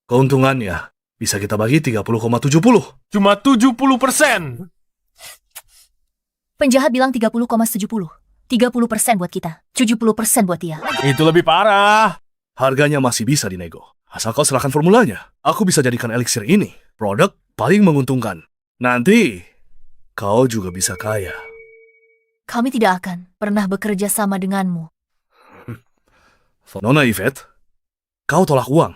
keuntungannya bisa kita bagi 30,70. Cuma 70%. Penjahat bilang 30,70. 30% buat kita, 70% buat dia. Itu lebih parah. Harganya masih bisa dinego. Asal kau serahkan formulanya. Aku bisa jadikan eliksir ini produk paling menguntungkan. Nanti, kau juga bisa kaya. Kami tidak akan pernah bekerja sama denganmu. Nona Yvette, kau tolak uang.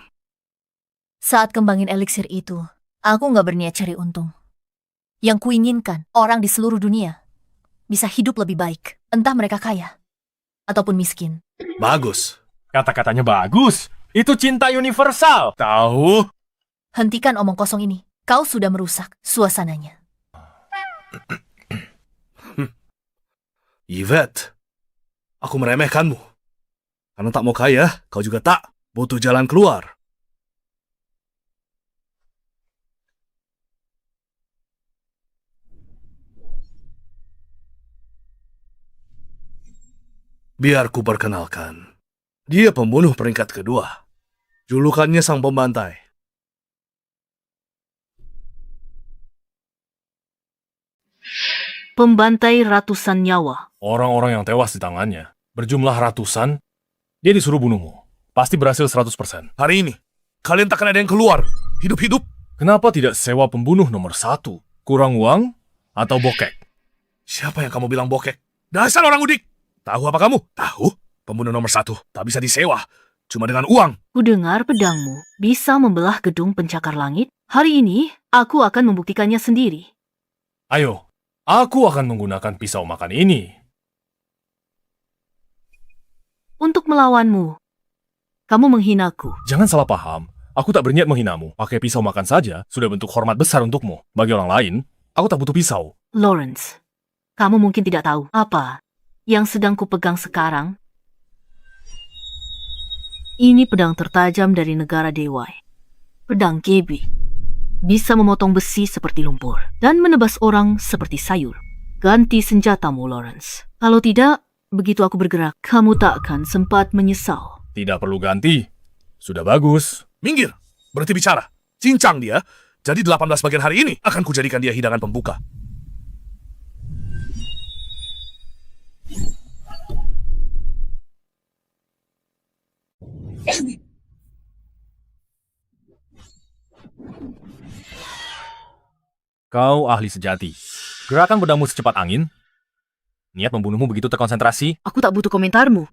Saat kembangin eliksir itu, aku nggak berniat cari untung. Yang kuinginkan, orang di seluruh dunia bisa hidup lebih baik. Entah mereka kaya ataupun miskin. Bagus. Kata-katanya bagus. Itu cinta universal. Tahu? Hentikan omong kosong ini. Kau sudah merusak suasananya. Yvette, aku meremehkanmu. Karena tak mau kaya, kau juga tak butuh jalan keluar. Biar ku perkenalkan. Dia pembunuh peringkat kedua. Julukannya Sang Pembantai. Pembantai ratusan nyawa. Orang-orang yang tewas di tangannya berjumlah ratusan. Dia disuruh bunuhmu. Pasti berhasil 100%. Hari ini, kalian takkan ada yang keluar. Hidup-hidup. Kenapa tidak sewa pembunuh nomor 1? Kurang uang atau bokek? Siapa yang kamu bilang bokek? Dasar orang udik. Tahu apa kamu? Tahu? Pembunuh nomor 1 tak bisa disewa. Cuma dengan uang. Kudengar pedangmu bisa membelah gedung pencakar langit. Hari ini, aku akan membuktikannya sendiri. Ayo, aku akan menggunakan pisau makan ini. Untuk melawanmu, kamu menghinaku. Jangan salah paham. Aku tak berniat menghinamu. Pakai pisau makan saja sudah bentuk hormat besar untukmu. Bagi orang lain, aku tak butuh pisau. Lawrence, kamu mungkin tidak tahu apa yang sedang kupegang sekarang. Ini pedang tertajam dari negara Dewai. Pedang Kebi. Bisa memotong besi seperti lumpur dan menebas orang seperti sayur. Ganti senjatamu, Lawrence. Kalau tidak, begitu aku bergerak, kamu tak akan sempat menyesal. Tidak perlu ganti. Sudah bagus. Minggir. Berhenti bicara. Cincang dia. Jadi 18 bagian hari ini akan kujadikan dia hidangan pembuka. Kau ahli sejati. Gerakan pedangmu secepat angin. Niat membunuhmu begitu terkonsentrasi. Aku tak butuh komentarmu.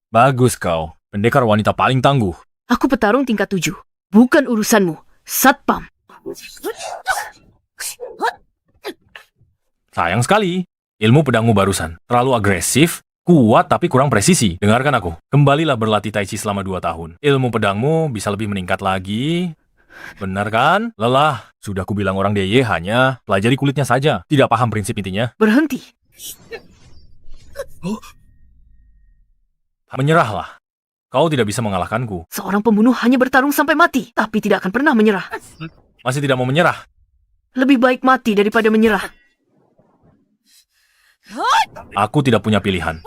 Bagus kau, pendekar wanita paling tangguh. Aku petarung tingkat 7. Bukan urusanmu, Satpam. Sayang sekali, ilmu pedangmu barusan terlalu agresif, kuat tapi kurang presisi. Dengarkan aku, kembalilah berlatih Tai Chi selama 2 tahun. Ilmu pedangmu bisa lebih meningkat lagi. Benar kan? Lelah. Sudah kubilang orang DY hanya pelajari kulitnya saja. Tidak paham prinsip intinya. Berhenti. Menyerahlah. Kau tidak bisa mengalahkanku. Seorang pembunuh hanya bertarung sampai mati, tapi tidak akan pernah menyerah. Masih tidak mau menyerah? Lebih baik mati daripada menyerah. Aku tidak punya pilihan.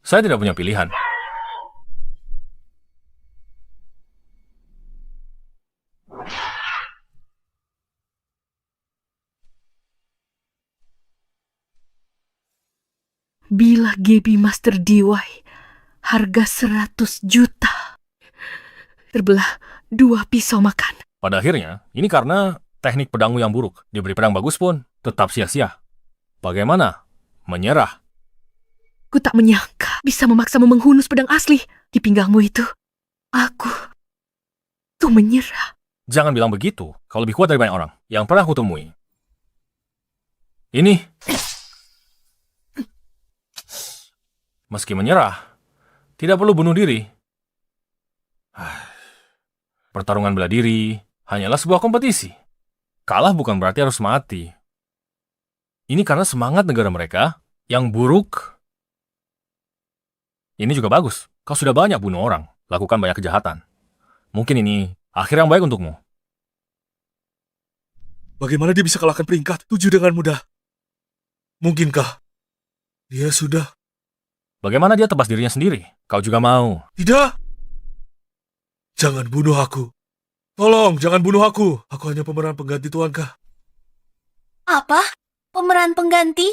Saya tidak punya pilihan. Bila Gaby Master DY, harga 100 juta. Terbelah 2 pisau makan. Pada akhirnya, ini karena teknik pedangmu yang buruk. Diberi pedang bagus pun, tetap sia-sia. Bagaimana? Menyerah. Ku tak menyangka bisa memaksamu menghunus pedang asli di pinggangmu itu. Aku tuh menyerah. Jangan bilang begitu. Kau lebih kuat dari banyak orang yang pernah aku temui. Ini. Meski menyerah, tidak perlu bunuh diri. Pertarungan bela diri hanyalah sebuah kompetisi. Kalah bukan berarti harus mati. Ini karena semangat negara mereka yang buruk. Ini juga bagus. Kau sudah banyak bunuh orang, lakukan banyak kejahatan. Mungkin ini akhir yang baik untukmu. Bagaimana dia bisa kalahkan peringkat 7 dengan mudah? Mungkinkah dia sudah... Bagaimana dia tebas dirinya sendiri? Kau juga mau. Tidak! Jangan bunuh aku. Tolong, jangan bunuh aku. Aku hanya pemeran pengganti Tuankah. Apa? Pemeran pengganti?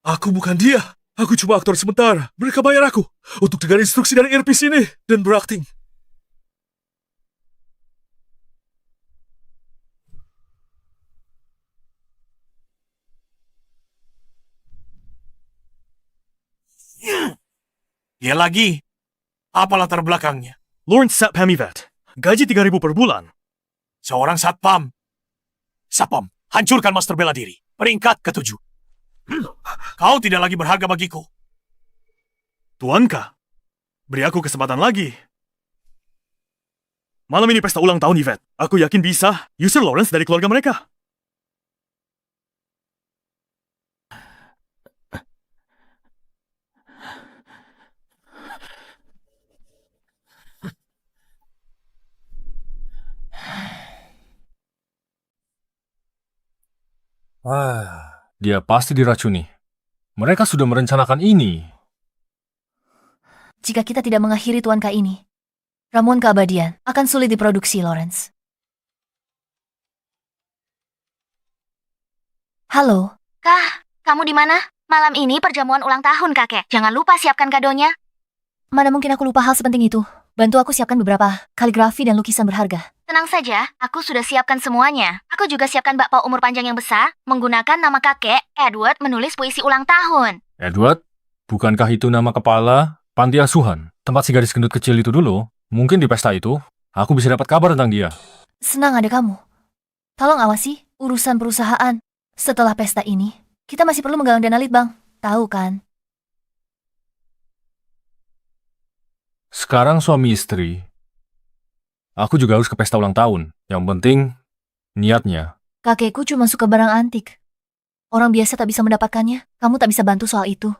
Aku bukan dia. Aku cuma aktor sementara. Mereka bayar aku untuk dengar instruksi dari earpiece ini dan berakting. Dia lagi. Apa latar belakangnya? Lawrence Satpam Yvette. Gaji 3.000 per bulan. Seorang satpam. Satpam, hancurkan master bela diri. Peringkat ke-7. Kau tidak lagi berharga bagiku. Tuankah, beri aku kesempatan lagi. Malam ini pesta ulang tahun Yvette. Aku yakin bisa user Lawrence dari keluarga mereka. Dia pasti diracuni. Mereka sudah merencanakan ini. Jika kita tidak mengakhiri Tuankah ini, ramuan keabadian akan sulit diproduksi, Lawrence. Halo, Kah, kamu di mana? Malam ini perjamuan ulang tahun kakek. Jangan lupa siapkan kadonya. mana mungkin aku lupa hal sepenting itu? Bantu aku siapkan beberapa kaligrafi dan lukisan berharga. Tenang saja, aku sudah siapkan semuanya. Aku juga siapkan bakpao umur panjang yang besar, menggunakan nama kakek, Edward, menulis puisi ulang tahun. Edward, bukankah itu nama kepala panti asuhan? Tempat si gadis gendut kecil itu dulu. Mungkin di pesta itu, aku bisa dapat kabar tentang dia. Senang ada kamu. Tolong awasi urusan perusahaan. Setelah pesta ini, kita masih perlu menggalang dana litbang. Tahu kan? Sekarang suami istri. Aku juga harus ke pesta ulang tahun. Yang penting, niatnya. Kakekku cuma suka barang antik. Orang biasa tak bisa mendapatkannya. Kamu tak bisa bantu soal itu.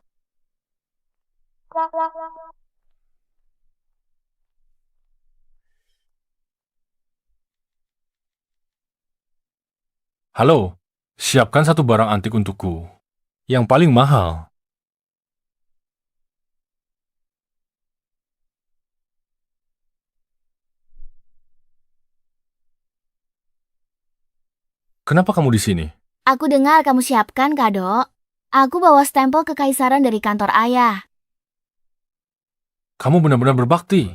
Halo, siapkan satu barang antik untukku. Yang paling mahal. Kenapa kamu di sini? Aku dengar kamu siapkan kado. Aku bawa stempel kekaisaran dari kantor ayah. Kamu benar-benar berbakti.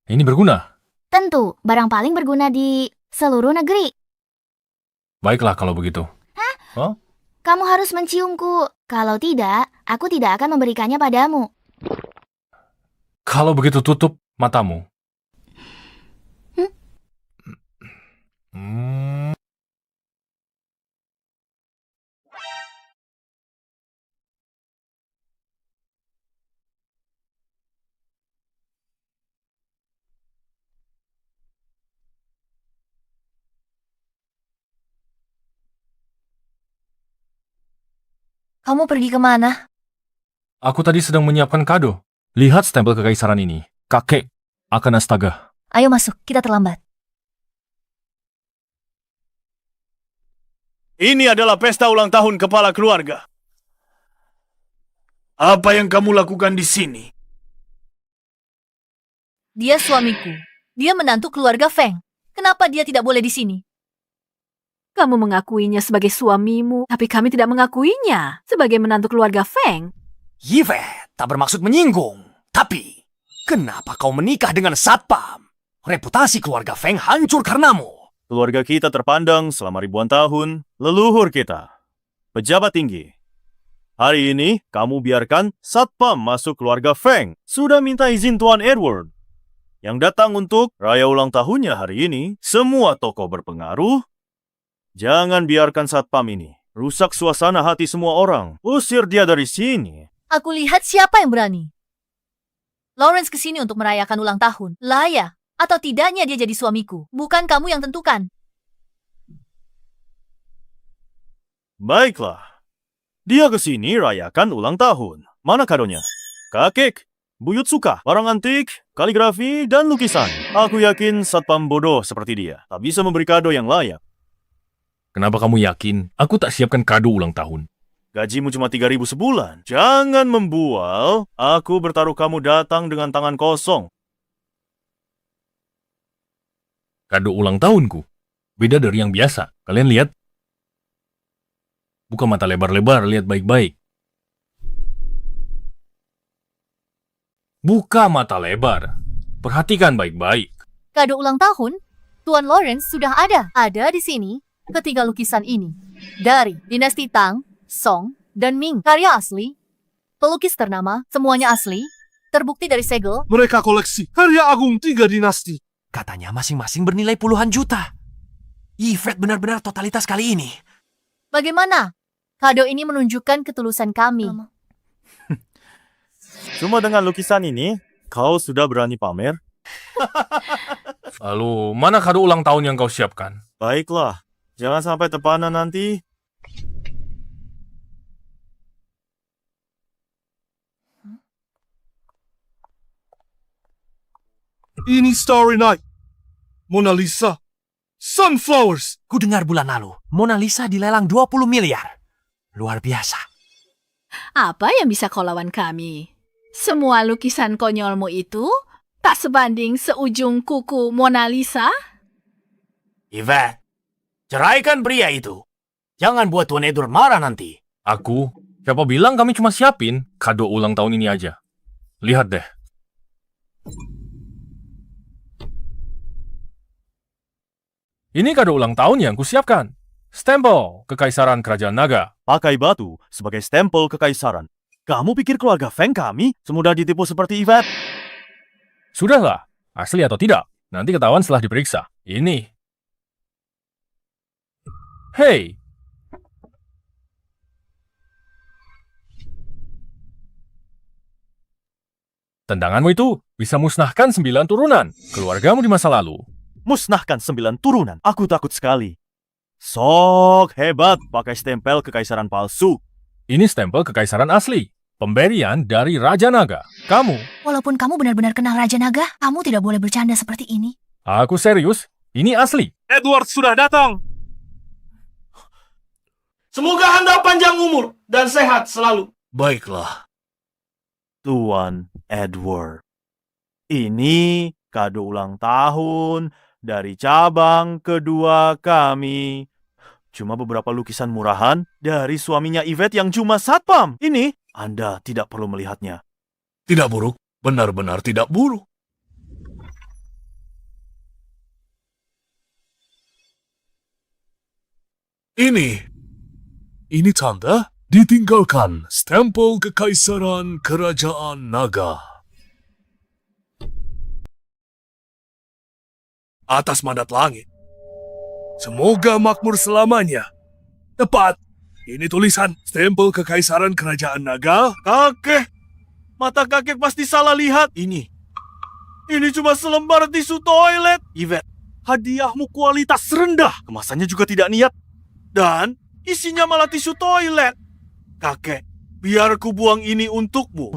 Ini berguna. Tentu, barang paling berguna di seluruh negeri. Baiklah kalau begitu. Hah? Hah? Kamu harus menciumku. Kalau tidak, aku tidak akan memberikannya padamu. Kalau begitu tutup matamu. Kamu pergi kemana? Aku tadi sedang menyiapkan kado. Lihat stempel kekaisaran ini. Kakek akan astaga. Ayo masuk, kita terlambat. Ini adalah pesta ulang tahun kepala keluarga. Apa yang kamu lakukan di sini? Dia suamiku. Dia menantu keluarga Feng. Kenapa dia tidak boleh di sini? Kamu mengakuinya sebagai suamimu, tapi kami tidak mengakuinya sebagai menantu keluarga Feng. Yifet tak bermaksud menyinggung. Tapi, kenapa kau menikah dengan satpam? Reputasi keluarga Feng hancur karenamu. Keluarga kita terpandang selama ribuan tahun, leluhur kita. Pejabat tinggi. Hari ini, kamu biarkan satpam masuk keluarga Feng. Sudah minta izin Tuan Edward. Yang datang untuk raya ulang tahunnya hari ini, semua tokoh berpengaruh. Jangan biarkan satpam ini rusak suasana hati semua orang. Usir dia dari sini. Aku lihat siapa yang berani. Lawrence kesini untuk merayakan ulang tahun. Layak atau tidaknya dia jadi suamiku. Bukan kamu yang tentukan. Baiklah. Dia kesini rayakan ulang tahun. Mana kadonya? Kakek, buyut suka, barang antik, kaligrafi, dan lukisan. Aku yakin satpam bodoh seperti dia tak bisa memberi kado yang layak. Kenapa kamu yakin aku tak siapkan kado ulang tahun? Gajimu cuma 3.000 sebulan. Jangan membual. Aku bertaruh kamu datang dengan tangan kosong. Kado ulang tahunku. Beda dari yang biasa. Kalian lihat? Buka mata lebar-lebar, lihat baik-baik. Buka mata lebar. Perhatikan baik-baik. Kado ulang tahun? Tuan Lawrence sudah ada. Ada di sini. Ketiga lukisan ini. Dari dinasti Tang, Song, dan Ming. Karya asli. Pelukis ternama, semuanya asli. Terbukti dari segel. Mereka koleksi karya agung 3 dinasti. Katanya masing-masing bernilai puluhan juta. Yifet benar-benar totalitas kali ini. Bagaimana? Kado ini menunjukkan ketulusan kami. Cuma dengan lukisan ini, kau sudah berani pamer? Lalu, mana kado ulang tahun yang kau siapkan? Baiklah. Jangan sampai terpana nanti. Ini Starry Night. Mona Lisa. Sunflowers. Ku dengar bulan lalu, Mona Lisa dilelang 20 miliar. Luar biasa. Apa yang bisa kau lawan kami? Semua lukisan konyolmu itu tak sebanding seujung kuku Mona Lisa? Yvette, ceraikan pria itu. Jangan buat Tuan Edward marah nanti. Aku? Siapa bilang kami cuma siapin kado ulang tahun ini aja? Lihat deh. Ini kado ulang tahun yang kusiapkan. Stempel Kekaisaran Kerajaan Naga. Pakai batu sebagai stempel kekaisaran. Kamu pikir keluarga Feng kami semudah ditipu seperti Yvette? Sudahlah, asli atau tidak, nanti ketahuan setelah diperiksa. Ini. Hei! Tendanganmu itu bisa musnahkan 9 turunan keluargamu di masa lalu. Musnahkan 9 turunan. Aku takut sekali. Sok hebat pakai stempel kekaisaran palsu. Ini stempel kekaisaran asli. Pemberian dari Raja Naga. Kamu. Walaupun kamu benar-benar kenal Raja Naga, kamu tidak boleh bercanda seperti ini. Aku serius. Ini asli. Edward sudah datang. Semoga Anda panjang umur dan sehat selalu. Baiklah. Tuan Edward. Ini kado ulang tahun dari cabang kedua kami. Cuma beberapa lukisan murahan dari suaminya Yvette yang cuma satpam. Ini Anda tidak perlu melihatnya. Tidak buruk. Benar-benar tidak buruk. Ini Ini tanda ditinggalkan stempel kekaisaran kerajaan naga. Atas mandat langit. Semoga makmur selamanya. Tepat. Ini tulisan stempel kekaisaran kerajaan naga. Kakek, mata kakek pasti salah lihat. Ini cuma selembar tisu toilet. Yvette, hadiahmu kualitas rendah. Kemasannya juga tidak niat. Dan isinya malah tisu toilet. Kakek, biar ku buang ini untukmu.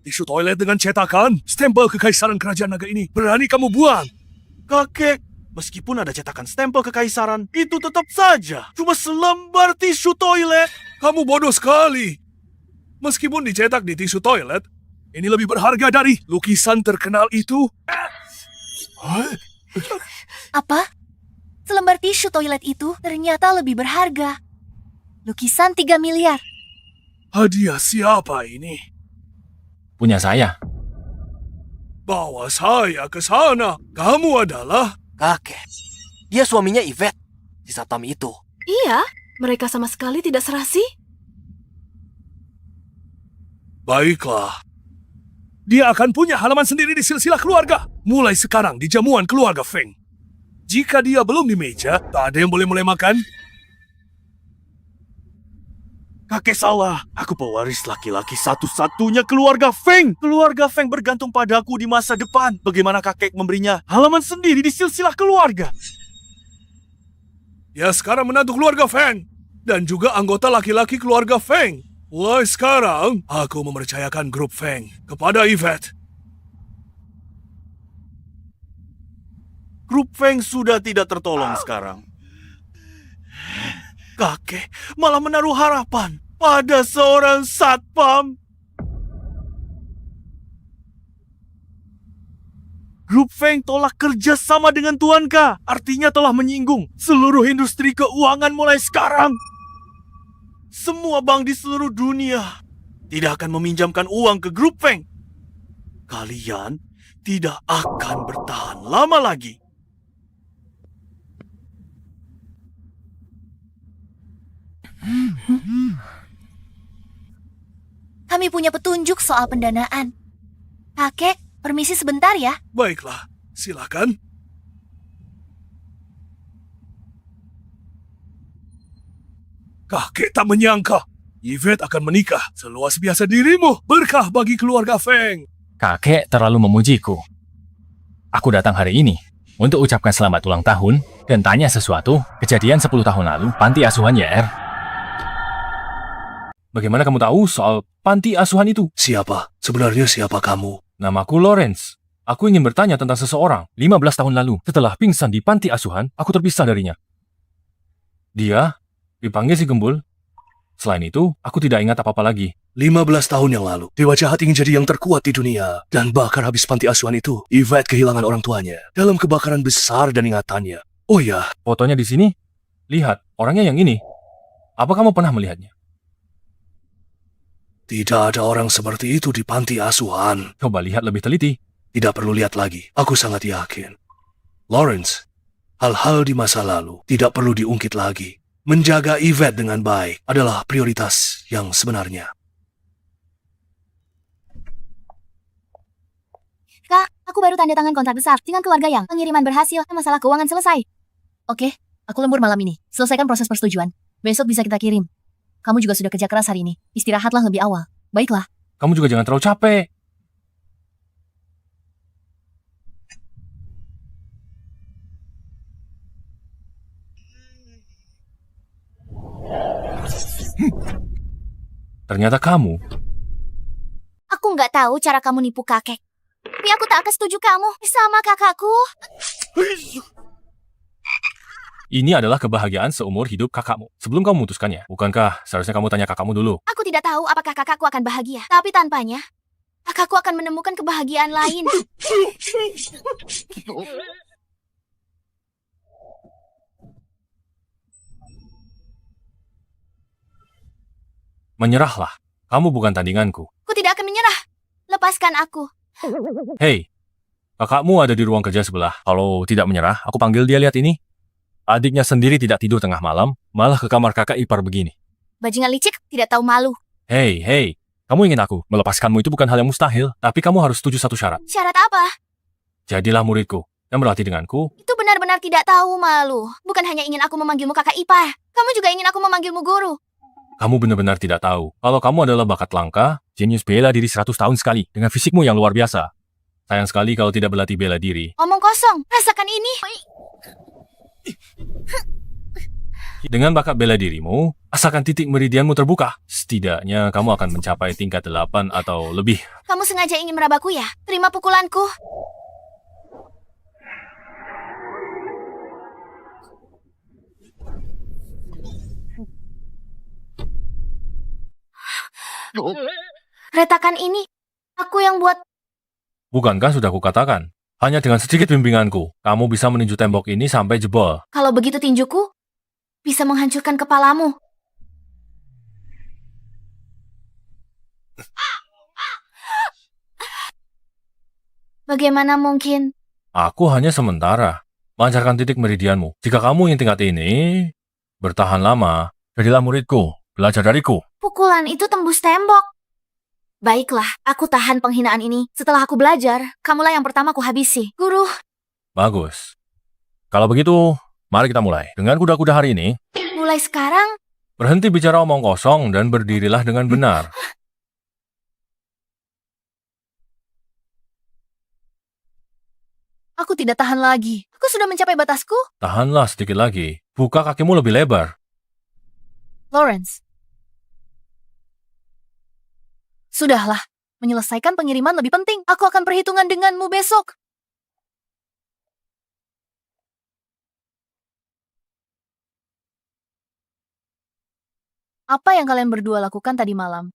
Tisu toilet dengan cetakan stempel kekaisaran kerajaan naga ini. Berani kamu buang? Kakek, meskipun ada cetakan stempel kekaisaran, itu tetap saja cuma selembar tisu toilet. Kamu bodoh sekali. Meskipun dicetak di tisu toilet, ini lebih berharga dari lukisan terkenal itu. Apa? Selembar tisu toilet itu ternyata lebih berharga. Lukisan 3 miliar. Hadiah siapa ini? Punya saya. Bawa saya ke sana. Kamu adalah... Kakek, dia suaminya Yvette, si satpam itu. Iya, mereka sama sekali tidak serasi. Baiklah. Dia akan punya halaman sendiri di silsilah keluarga. Mulai sekarang di jamuan keluarga Feng. Jika dia belum di meja, tak ada yang boleh mulai makan. Kakek salah. Aku pewaris laki-laki satu-satunya keluarga Feng. Keluarga Feng bergantung padaku di masa depan. Bagaimana kakek memberinya halaman sendiri di silsilah keluarga? Dia sekarang menantu keluarga Feng. Dan juga anggota laki-laki keluarga Feng. Mulai sekarang, aku mempercayakan grup Feng kepada Yvette. Grup Feng sudah tidak tertolong sekarang. Kakek malah menaruh harapan pada seorang satpam. Grup Feng tolak kerja sama dengan Tuan K. Artinya telah menyinggung seluruh industri keuangan mulai sekarang. Semua bank di seluruh dunia tidak akan meminjamkan uang ke grup Feng. Kalian tidak akan bertahan lama lagi. Kami punya petunjuk soal pendanaan. Kakek, permisi sebentar ya. Baiklah, silakan. Kakek tak menyangka Yvette akan menikah seluas biasa dirimu. Berkah bagi keluarga Feng. Kakek terlalu memujiku. Aku datang hari ini untuk ucapkan selamat ulang tahun dan tanya sesuatu kejadian 10 tahun lalu panti asuhan YR. Bagaimana kamu tahu soal panti asuhan itu? Siapa? Sebenarnya siapa kamu? Namaku Lawrence. Aku ingin bertanya tentang seseorang 15 tahun lalu. Setelah pingsan di panti asuhan, aku terpisah darinya. Dia dipanggil si Gembul. Selain itu, aku tidak ingat apa-apa lagi. 15 tahun yang lalu, Dewa Jahat ingin jadi yang terkuat di dunia. Dan bahkan habis panti asuhan itu, Yvette kehilangan orang tuanya dalam kebakaran besar dan ingatannya. Oh ya, Fotonya di sini. Lihat, orangnya yang ini. Apa kamu pernah melihatnya? tidak ada orang seperti itu di panti asuhan. Coba lihat lebih teliti. Tidak perlu lihat lagi, aku sangat yakin. Lawrence, hal-hal di masa lalu tidak perlu diungkit lagi. Menjaga Yvette dengan baik adalah prioritas yang sebenarnya. Kak, aku baru tanda tangan kontrak besar dengan keluarga yang pengiriman berhasil, masalah keuangan selesai. Oke, aku lembur malam ini. Selesaikan proses persetujuan. Besok bisa kita kirim. Kamu juga sudah kerja keras hari ini. Istirahatlah lebih awal. Baiklah. Kamu juga jangan terlalu capek. Ternyata kamu. Aku nggak tahu cara kamu nipu kakek. Tapi aku tak akan setuju kamu sama kakakku. Ini adalah kebahagiaan seumur hidup kakakmu. Sebelum kamu memutuskannya, bukankah seharusnya kamu tanya kakakmu dulu? Aku tidak tahu apakah kakakku akan bahagia. Tapi tanpanya, kakakku akan menemukan kebahagiaan lain. Menyerahlah. Kamu bukan tandinganku. Aku tidak akan menyerah. Lepaskan aku. Hei, Kakakmu ada di ruang kerja sebelah. Kalau tidak menyerah, aku panggil dia. Lihat ini. Adiknya sendiri tidak tidur tengah malam, malah ke kamar kakak ipar begini. Bajingan licik, tidak tahu malu. Hei, kamu ingin aku melepaskanmu itu bukan hal yang mustahil, tapi kamu harus setuju satu syarat. Syarat apa? Jadilah muridku dan berlatih denganku. Itu benar-benar tidak tahu malu. Bukan hanya ingin aku memanggilmu kakak ipar. Kamu juga ingin aku memanggilmu guru. Kamu benar-benar tidak tahu. Kalau kamu adalah bakat langka, jenius bela diri 100 tahun sekali, dengan fisikmu yang luar biasa. Sayang sekali kalau tidak berlatih bela diri. Omong kosong, rasakan ini. Dengan bakat bela dirimu, asalkan titik meridianmu terbuka, setidaknya kamu akan mencapai tingkat 8 atau lebih. Kamu sengaja ingin merabaku ya? Terima pukulanku. Retakan ini, aku yang buat. Bukankah sudah kukatakan? Hanya dengan sedikit bimbinganku, kamu bisa meninju tembok ini sampai jebol. Kalau begitu tinjuku bisa menghancurkan kepalamu. Bagaimana mungkin? Aku hanya sementara. Lancarkan titik meridianmu. Jika kamu ingin tingkat ini, bertahan lama. Jadilah muridku, belajar dariku. Pukulan itu tembus tembok. Baiklah, aku tahan penghinaan ini. Setelah aku belajar, kamulah yang pertama ku habisi. Guru. Bagus. Kalau begitu, mari kita mulai. Dengan kuda-kuda hari ini, Mulai sekarang, berhenti bicara omong kosong dan berdirilah dengan benar. Aku tidak tahan lagi. Aku sudah mencapai batasku. Tahanlah sedikit lagi. Buka kakimu lebih lebar. Lawrence. Sudahlah. Menyelesaikan pengiriman lebih penting. Aku akan perhitungan denganmu besok. Apa yang kalian berdua lakukan tadi malam?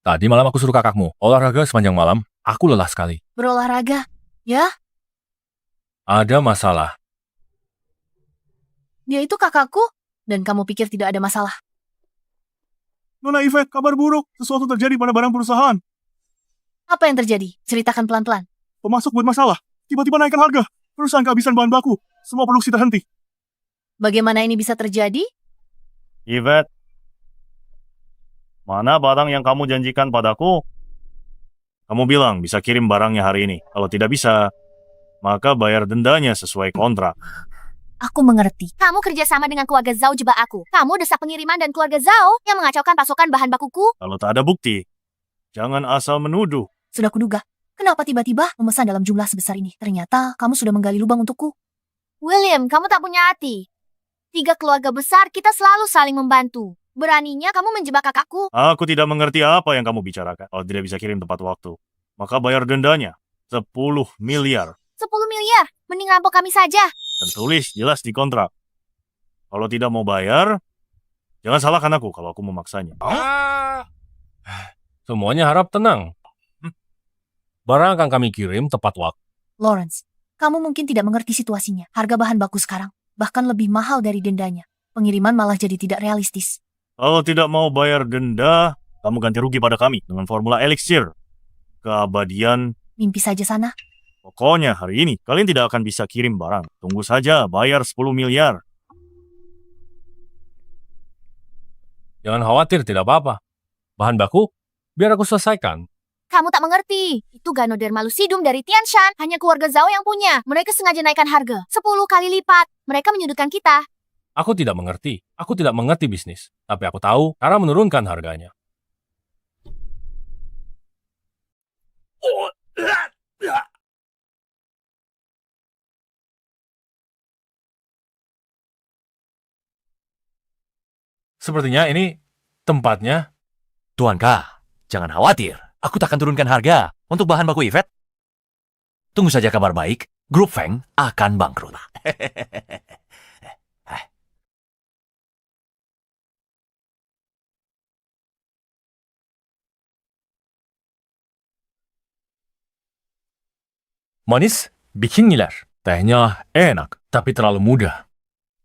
Tadi malam aku suruh kakakmu olahraga sepanjang malam. Aku lelah sekali. Berolahraga? Ya? Ada masalah. Dia itu kakakku, dan kamu pikir tidak ada masalah. Nona Yvette, kabar buruk. Sesuatu terjadi pada barang perusahaan. Apa yang terjadi? Ceritakan pelan-pelan. Pemasok buat masalah. Tiba-tiba naikkan harga. Perusahaan kehabisan bahan baku. Semua produksi terhenti. Bagaimana ini bisa terjadi? Yvette, mana barang yang kamu janjikan padaku? Kamu bilang bisa kirim barangnya hari ini. Kalau tidak bisa, maka bayar dendanya sesuai kontrak. Aku mengerti. kamu kerjasama dengan keluarga Zhao jebak aku. Kamu desak pengiriman dan keluarga Zhao yang mengacaukan pasokan bahan bakuku. Kalau tak ada bukti, jangan asal menuduh. Sudah kuduga. Kenapa tiba-tiba memesan dalam jumlah sebesar ini? Ternyata kamu sudah menggali lubang untukku. William, kamu tak punya hati. 3 keluarga besar, kita selalu saling membantu. Beraninya kamu menjebak kakakku. Aku tidak mengerti apa yang kamu bicarakan. Kalau tidak bisa kirim tepat waktu, maka bayar dendanya 10 miliar. 10 miliar, mending rampok kami saja. Tertulis jelas di kontrak. Kalau tidak mau bayar, jangan salahkan aku kalau aku memaksanya. Semuanya harap tenang. Barang akan kami kirim tepat waktu. Lawrence, kamu mungkin tidak mengerti situasinya. Harga bahan baku sekarang bahkan lebih mahal dari dendanya. Pengiriman malah jadi tidak realistis. Kalau tidak mau bayar denda, kamu ganti rugi pada kami dengan formula elixir. Keabadian. Mimpi saja sana. Pokoknya hari ini kalian tidak akan bisa kirim barang. Tunggu saja, bayar 10 miliar. Jangan khawatir, tidak apa-apa. Bahan baku, biar aku selesaikan. Kamu tak mengerti. Itu Ganoderma lucidum dari Tianshan. Hanya keluarga Zhao yang punya. Mereka sengaja naikkan harga 10 kali lipat. Mereka menyudutkan kita. Aku tidak mengerti. Aku tidak mengerti bisnis. Tapi aku tahu cara menurunkan harganya. Sepertinya ini tempatnya. Tuan K, jangan khawatir. Aku tak akan turunkan harga untuk bahan baku Yvette. Tunggu saja kabar baik. Grup Feng akan bangkrut. Manis, bikin ngiler. Tehnya enak, tapi terlalu mudah.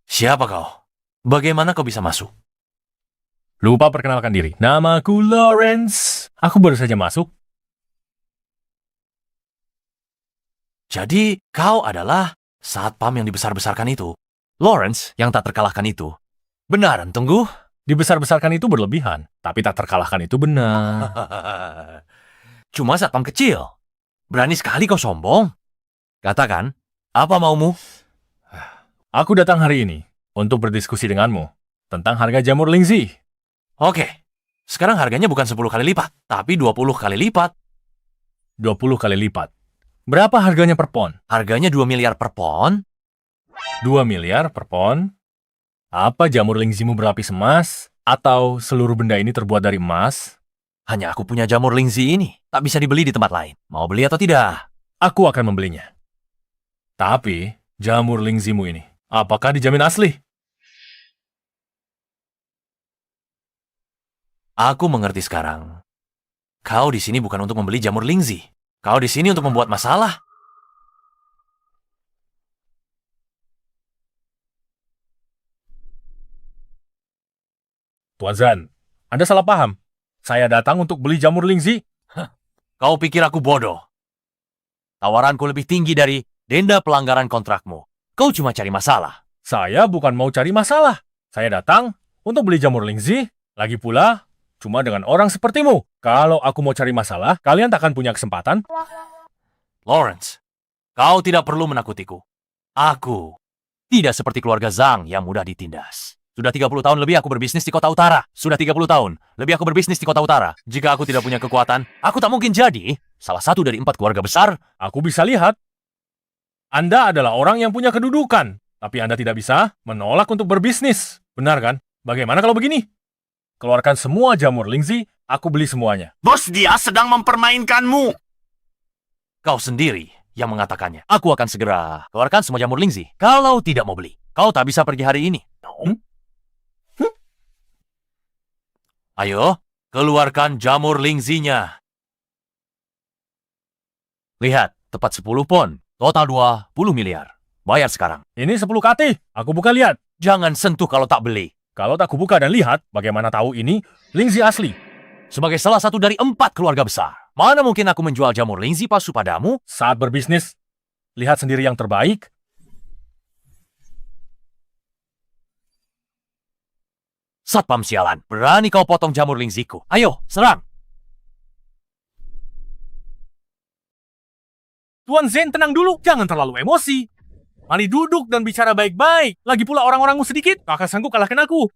Siapa kau? Bagaimana kau bisa masuk? Lupa perkenalkan diri. Namaku Lawrence. Aku baru saja masuk. Jadi, kau adalah satpam yang dibesar-besarkan itu. Lawrence yang tak terkalahkan itu. Benaran, tunggu. Dibesar-besarkan itu berlebihan, tapi tak terkalahkan itu benar. Cuma satpam kecil. Berani sekali kau sombong. Katakan, apa maumu? Aku datang hari ini untuk berdiskusi denganmu tentang harga jamur Lingzi. Oke, sekarang harganya bukan 10 kali lipat, tapi 20 kali lipat. 20 kali lipat. Berapa harganya per pon? Harganya 2 miliar per pon. 2 miliar per pon? Apa jamur Lingzimu berlapis emas? Atau seluruh benda ini terbuat dari emas? Hanya aku punya jamur Lingzi ini. Tak bisa dibeli di tempat lain. Mau beli atau tidak? Aku akan membelinya. Tapi, jamur Lingzimu ini, apakah dijamin asli? Aku mengerti sekarang. Kau di sini bukan untuk membeli jamur Lingzi. Kau di sini untuk membuat masalah. Tuan Zan, Anda salah paham. Saya datang untuk beli jamur Lingzi. Kau pikir aku bodoh? Tawaranku lebih tinggi dari denda pelanggaran kontrakmu. Kau cuma cari masalah. Saya bukan mau cari masalah. Saya datang untuk beli jamur Lingzi. Lagi pula, cuma dengan orang sepertimu. Kalau aku mau cari masalah, kalian takkan punya kesempatan. Lawrence, kau tidak perlu menakutiku. Aku tidak seperti keluarga Zhang yang mudah ditindas. Sudah 30 tahun lebih aku berbisnis di kota utara. Sudah 30 tahun lebih aku berbisnis di kota utara. Jika aku tidak punya kekuatan, aku tak mungkin jadi salah satu dari 4 keluarga besar. Aku bisa lihat. Anda adalah orang yang punya kedudukan. Tapi Anda tidak bisa menolak untuk berbisnis. Benar kan? Bagaimana kalau begini? Keluarkan semua jamur Lingzi, aku beli semuanya. Bos, dia sedang mempermainkanmu. Kau sendiri yang mengatakannya. Aku akan segera keluarkan semua jamur Lingzi. Kalau tidak mau beli, kau tak bisa pergi hari ini. Ayo, keluarkan jamur Lingzinya. Lihat, tepat 10 pon. Total 20 miliar. Bayar sekarang. Ini 10 kati. Aku buka lihat. Jangan sentuh kalau tak beli. Kalau tak kubuka dan lihat, bagaimana tahu ini Lingzi asli? Sebagai salah satu dari 4 keluarga besar, mana mungkin aku menjual jamur Lingzi palsu padamu? Saat berbisnis, lihat sendiri yang terbaik. Satpam sialan, berani kau potong jamur Lingziku. Ayo, serang. Tuan Zen, tenang dulu. Jangan terlalu emosi. Mari duduk dan bicara baik-baik. Lagi pula orang-orangmu sedikit, kakak sanggup kalahkan aku.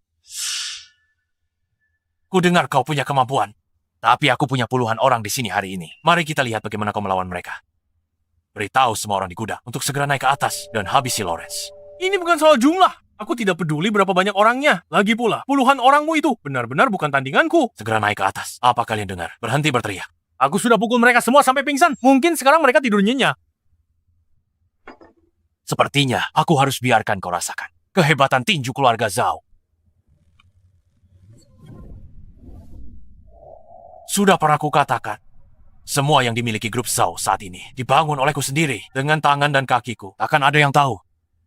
Ku dengar kau punya kemampuan. Tapi aku punya puluhan orang di sini hari ini. Mari kita lihat bagaimana kau melawan mereka. Beritahu semua orang di gudang untuk segera naik ke atas dan habisi Lawrence. Ini bukan soal jumlah. Aku tidak peduli berapa banyak orangnya. Lagi pula, puluhan orangmu itu benar-benar bukan tandinganku. Segera naik ke atas. Apa kalian dengar? Berhenti berteriak. Aku sudah pukul mereka semua sampai pingsan. Mungkin sekarang mereka tidur nyenyak. Sepertinya aku harus biarkan kau rasakan kehebatan tinju keluarga Zhao. Sudah pernah kukatakan, semua yang dimiliki grup Zhao saat ini dibangun olehku sendiri dengan tangan dan kakiku. Takkan ada yang tahu.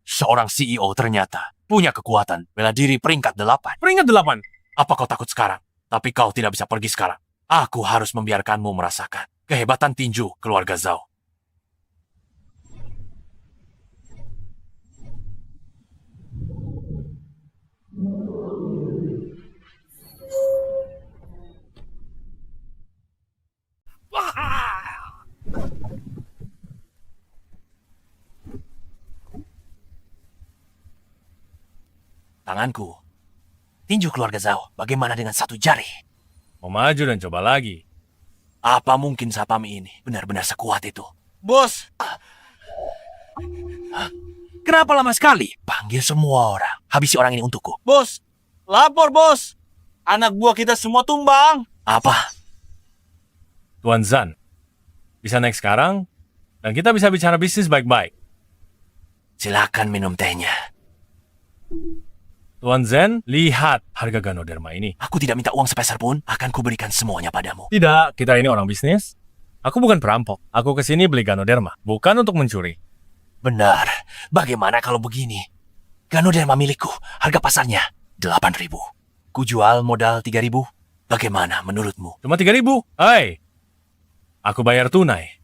Seorang CEO ternyata punya kekuatan bela diri peringkat 8. Peringkat 8. Apa kau takut sekarang? Tapi kau tidak bisa pergi sekarang. Aku harus membiarkanmu merasakan kehebatan tinju keluarga Zhao. Tanganku. Tinju keluarga Zhao, bagaimana dengan satu jari? Mau maju dan coba lagi. Apa mungkin Sapami ini benar-benar sekuat itu? Bos, Kenapa lama sekali? Panggil semua orang. Habisi orang ini untukku. bos, lapor bos. Anak buah kita semua tumbang. Apa? Tuan Zan, bisa naik sekarang? Dan kita bisa bicara bisnis baik-baik. Silakan minum tehnya. Tuan Zen, lihat harga Ganoderma ini. Aku tidak minta uang sepeser pun. Akan kuberikan semuanya padamu. Tidak, kita ini orang bisnis. Aku bukan perampok. Aku kesini beli Ganoderma, bukan untuk mencuri. Benar. Bagaimana kalau begini? Ganoderma milikku. Harga pasarnya 8.000. Kujual modal 3.000. Bagaimana menurutmu? Cuma 3.000. Hai, aku bayar tunai.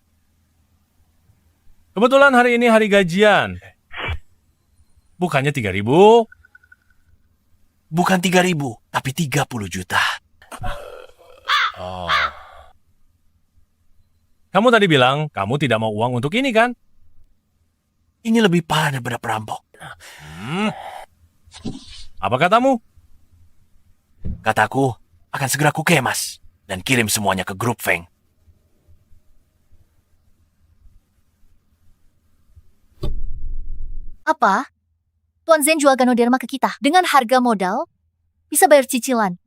Kebetulan hari ini hari gajian. Bukannya 3.000? Bukan 3.000, tapi 30 juta. Oh. Kamu tadi bilang kamu tidak mau uang untuk ini kan? Ini lebih parah daripada perampok. Apa katamu? Kataku, akan segera kukemas dan kirim semuanya ke grup Feng. Apa? Tuan Zen jual Ganoderma ke kita dengan harga modal, bisa bayar cicilan.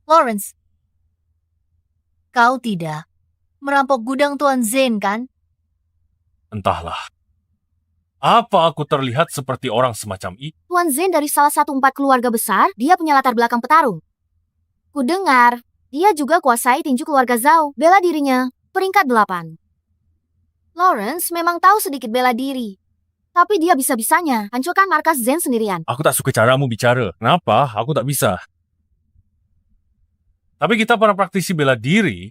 Lawrence, kau tidak merampok gudang Tuan Zen, kan? Entahlah. Apa aku terlihat seperti orang semacam itu? Tuan Zen dari salah satu 4 keluarga besar, dia punya latar belakang petarung. Kudengar, dia juga kuasai tinju keluarga Zhao, bela dirinya, peringkat 8. Lawrence memang tahu sedikit bela diri. Tapi dia bisa-bisanya hancurkan markas Zen sendirian. Aku tak suka caramu bicara. Kenapa? Aku tak bisa. Tapi kita para praktisi bela diri,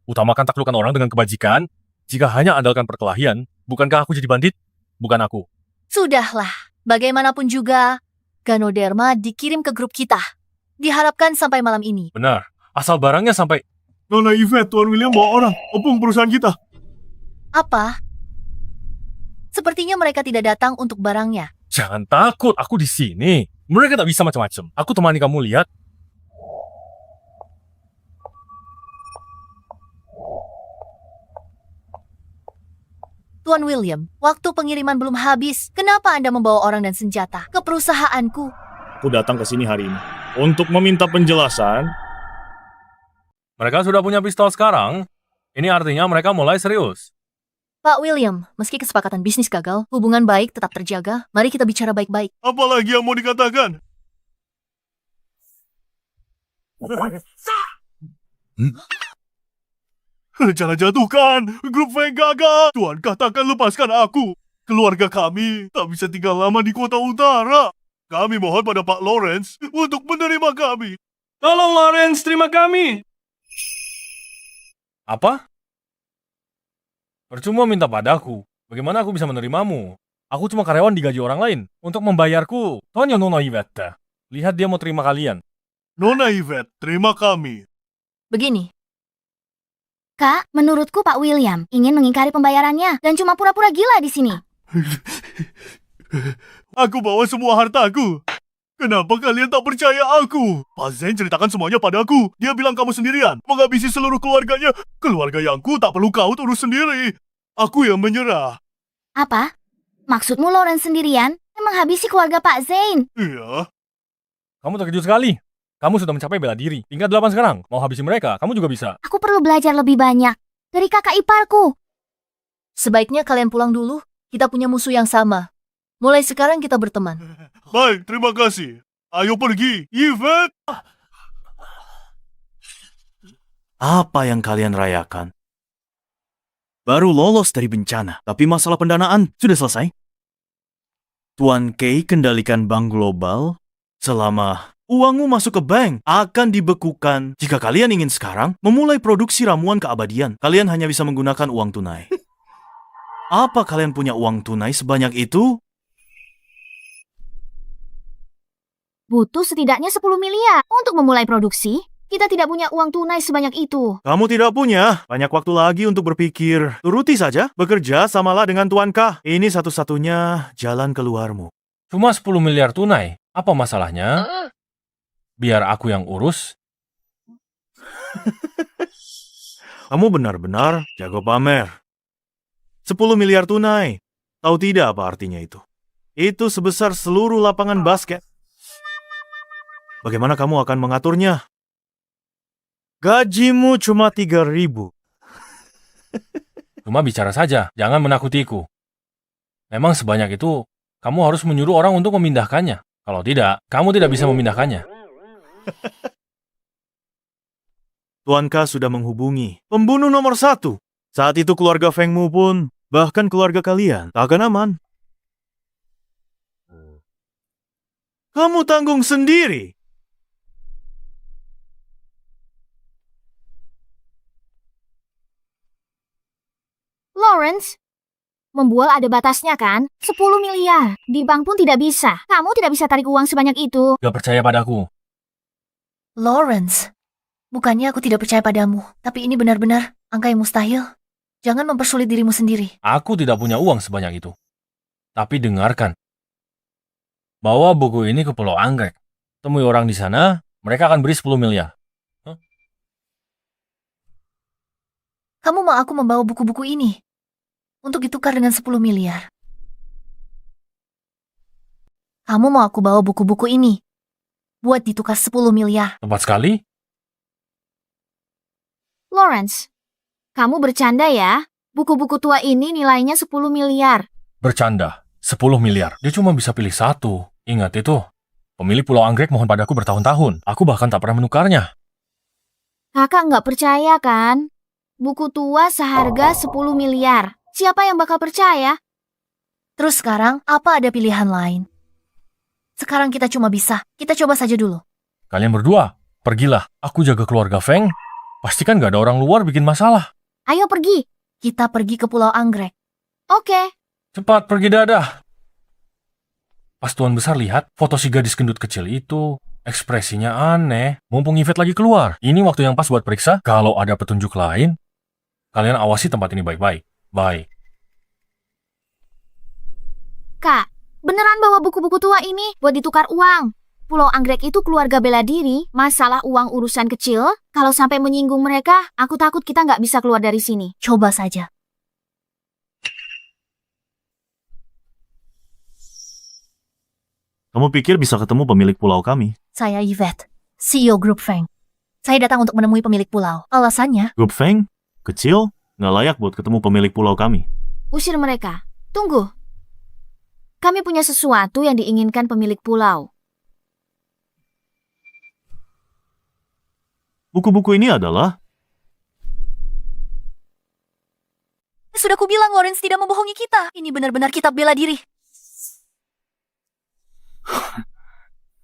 utamakan taklukkan orang dengan kebajikan. Jika hanya andalkan perkelahian, bukankah aku jadi bandit? Bukan aku. Sudahlah, bagaimanapun juga, Ganoderma dikirim ke grup kita. Diharapkan sampai malam ini. Benar. Asal barangnya sampai... Nona Yvette, Tuan William bawa orang. Opung perusahaan kita. Apa? Sepertinya mereka tidak datang untuk barangnya. Jangan takut, aku di sini. Mereka tak bisa macam-macam. Aku temani kamu lihat. Tuan William, waktu pengiriman belum habis. Kenapa Anda membawa orang dan senjata ke perusahaanku? Aku datang ke sini hari ini untuk meminta penjelasan. Mereka sudah punya pistol sekarang. Ini artinya mereka mulai serius. Pak William, meski kesepakatan bisnis gagal, hubungan baik tetap terjaga. Mari kita bicara baik-baik. Apalagi yang mau dikatakan? Rencana jatuhkan, grup Feng gagal. Tuan katakan lepaskan aku. Keluarga kami tak bisa tinggal lama di kota utara. Kami mohon pada Pak Lawrence untuk menerima kami. Tolong Lawrence, terima kami. Apa? Percuma minta padaku. Bagaimana aku bisa menerimamu? Aku cuma karyawan digaji orang lain untuk membayarku. Tonyo Nona Yvette. Lihat dia mau terima kalian. Nona Yvette, terima kami. Begini, Kak, menurutku Pak William ingin mengingkari pembayarannya dan cuma pura-pura gila di sini. Aku bawa semua hartaku. Kenapa kalian tak percaya aku? Pak Zen ceritakan semuanya padaku. Dia bilang kamu sendirian, menghabisi seluruh keluarganya. Keluarga yangku tak perlu kau urus sendiri. Aku yang menyerah. Apa? Maksudmu Lawrence sendirian menghabisi keluarga Pak Zain? Iya. Kamu terkejut sekali. Kamu sudah mencapai bela diri. Tingkat 8 sekarang. Mau habisi mereka, kamu juga bisa. Aku perlu belajar lebih banyak dari kakak iparku. sebaiknya kalian pulang dulu. Kita punya musuh yang sama. Mulai sekarang kita berteman. Baik, terima kasih. Ayo pergi, Yvette. Apa yang kalian rayakan? Baru lolos dari bencana, tapi masalah pendanaan sudah selesai. Tuan Kei kendalikan bank global selama uangmu masuk ke bank akan dibekukan. Jika kalian ingin sekarang memulai produksi ramuan keabadian, kalian hanya bisa menggunakan uang tunai. Apa kalian punya uang tunai sebanyak itu? Butuh setidaknya 10 miliar untuk memulai produksi. Kita tidak punya uang tunai sebanyak itu. Kamu tidak punya banyak waktu lagi untuk berpikir. Turuti saja, bekerja samalah dengan Tuan K. Ini satu-satunya jalan keluarmu. Cuma 10 miliar tunai. Apa masalahnya? Biar aku yang urus. Kamu benar-benar jago pamer. 10 miliar tunai. Tahu tidak apa artinya itu? Itu sebesar seluruh lapangan basket. Bagaimana kamu akan mengaturnya? Gajimu cuma 3.000. Cuma bicara saja, jangan menakutiku. Memang sebanyak itu, kamu harus menyuruh orang untuk memindahkannya. Kalau tidak, kamu tidak bisa memindahkannya. Tuan K sudah menghubungi pembunuh nomor 1. Saat itu keluarga Fengmu pun, bahkan keluarga kalian, tak akan aman. Kamu tanggung sendiri. Lawrence, membual ada batasnya kan? 10 miliar. Di bank pun tidak bisa. Kamu tidak bisa tarik uang sebanyak itu. Gak percaya padaku. Lawrence, bukannya aku tidak percaya padamu, tapi ini benar-benar angka yang mustahil. Jangan mempersulit dirimu sendiri. Aku tidak punya uang sebanyak itu. Tapi dengarkan. Bawa buku ini ke Pulau Anggrek. Temui orang di sana, mereka akan beri 10 miliar. Kamu mau aku membawa buku-buku ini untuk ditukar dengan 10 miliar? Kamu mau aku bawa buku-buku ini buat ditukar 10 miliar? Tepat sekali. Lawrence, kamu bercanda ya? Buku-buku tua ini nilainya 10 miliar. Bercanda. 10 miliar. Dia cuma bisa pilih satu. Ingat itu. Pemilik Pulau Anggrek mohon padaku bertahun-tahun. Aku bahkan tak pernah menukarnya. Kakak nggak percaya kan? Buku tua seharga 10 miliar. Siapa yang bakal percaya? Terus sekarang, apa ada pilihan lain? Sekarang kita cuma bisa. Kita coba saja dulu. Kalian berdua, pergilah. Aku jaga keluarga Feng. Pastikan gak ada orang luar bikin masalah. Ayo pergi. Kita pergi ke Pulau Anggrek. Oke. Cepat pergi dadah. Pas Tuan Besar lihat foto si gadis gendut kecil itu, ekspresinya aneh. Mumpung Yvette lagi keluar. Ini waktu yang pas buat periksa. Kalau ada petunjuk lain, kalian awasi tempat ini baik-baik. Baik. Kak, beneran bawa buku-buku tua ini buat ditukar uang. Pulau Anggrek itu keluarga bela diri, masalah uang urusan kecil. Kalau sampai menyinggung mereka, aku takut kita nggak bisa keluar dari sini. Coba saja. Kamu pikir bisa ketemu pemilik pulau kami? Saya Yvette, CEO Grup Feng. Saya datang untuk menemui pemilik pulau. Alasannya, Grup Feng? Kecil? Nggak layak buat ketemu pemilik pulau kami. Usir mereka. Tunggu. Kami punya sesuatu yang diinginkan pemilik pulau. Buku-buku ini adalah... sudah kubilang Lawrence tidak membohongi kita. Ini benar-benar kitab bela diri.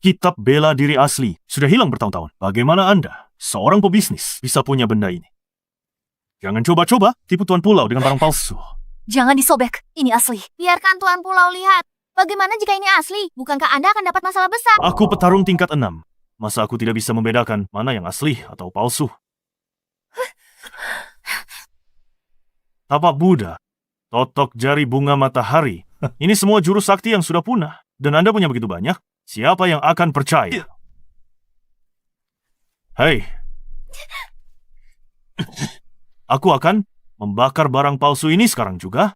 Kitab bela diri asli. Sudah hilang bertahun-tahun. Bagaimana Anda, seorang pebisnis, bisa punya benda ini? Jangan coba-coba tipu tuan pulau dengan barang palsu. Jangan disobek, ini asli. Biarkan tuan pulau lihat. Bagaimana jika ini asli? Bukankah Anda akan dapat masalah besar? Aku petarung tingkat 6. Masa aku tidak bisa membedakan mana yang asli atau palsu? Tapak Buddha, totok jari bunga matahari. Ini semua jurus sakti yang sudah punah. Dan Anda punya begitu banyak? Siapa yang akan percaya? Hei. Aku akan membakar barang palsu ini sekarang juga.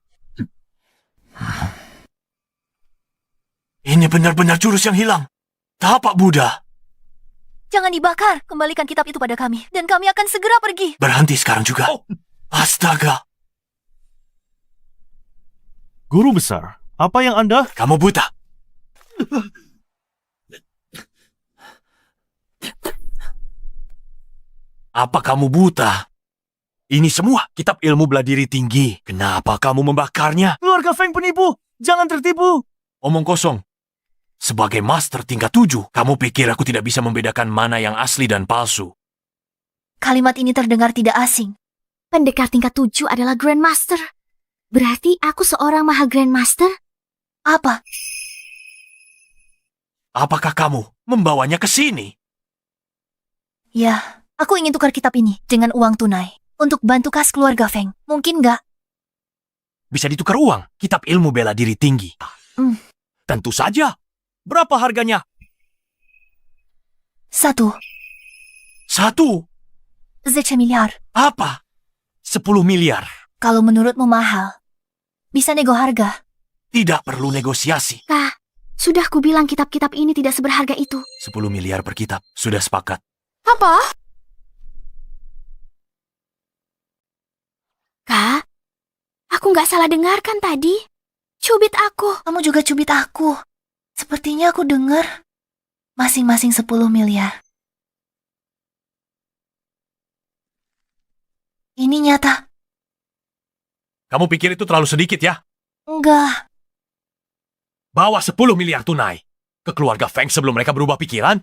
Ini benar-benar jurus yang hilang. Tapak Buddha. Jangan dibakar, kembalikan kitab itu pada kami. Dan kami akan segera pergi. Berhenti sekarang juga. Astaga. Guru besar, apa yang Anda... Kamu buta. Apa kamu buta? Ini semua kitab ilmu bela diri tinggi. Kenapa kamu membakarnya? Keluarga Feng penipu! Jangan tertipu! Omong kosong. Sebagai master tingkat 7, kamu pikir aku tidak bisa membedakan mana yang asli dan palsu? Kalimat ini terdengar tidak asing. Pendekar tingkat 7 adalah Grandmaster. Berarti aku seorang Maha Grandmaster? Apa? Apakah kamu membawanya ke sini? Ya, aku ingin tukar kitab ini dengan uang tunai. Untuk bantu kas keluarga Feng. Mungkin nggak? Bisa ditukar uang, kitab ilmu bela diri tinggi. Tentu saja. Berapa harganya? 1 1 miliar. Apa? 10 miliar. Kalau menurutmu mahal, bisa nego harga. Tidak perlu negosiasi. Kak, sudah kubilang kitab-kitab ini tidak seberharga itu. 10 miliar per kitab. Sudah sepakat. Apa? Kak, aku nggak salah dengarkan tadi. Cubit aku. Kamu juga cubit aku. Sepertinya aku dengar masing-masing 10 miliar. Ini nyata. Kamu pikir itu terlalu sedikit ya? Enggak. Bawa 10 miliar tunai ke keluarga Feng sebelum mereka berubah pikiran?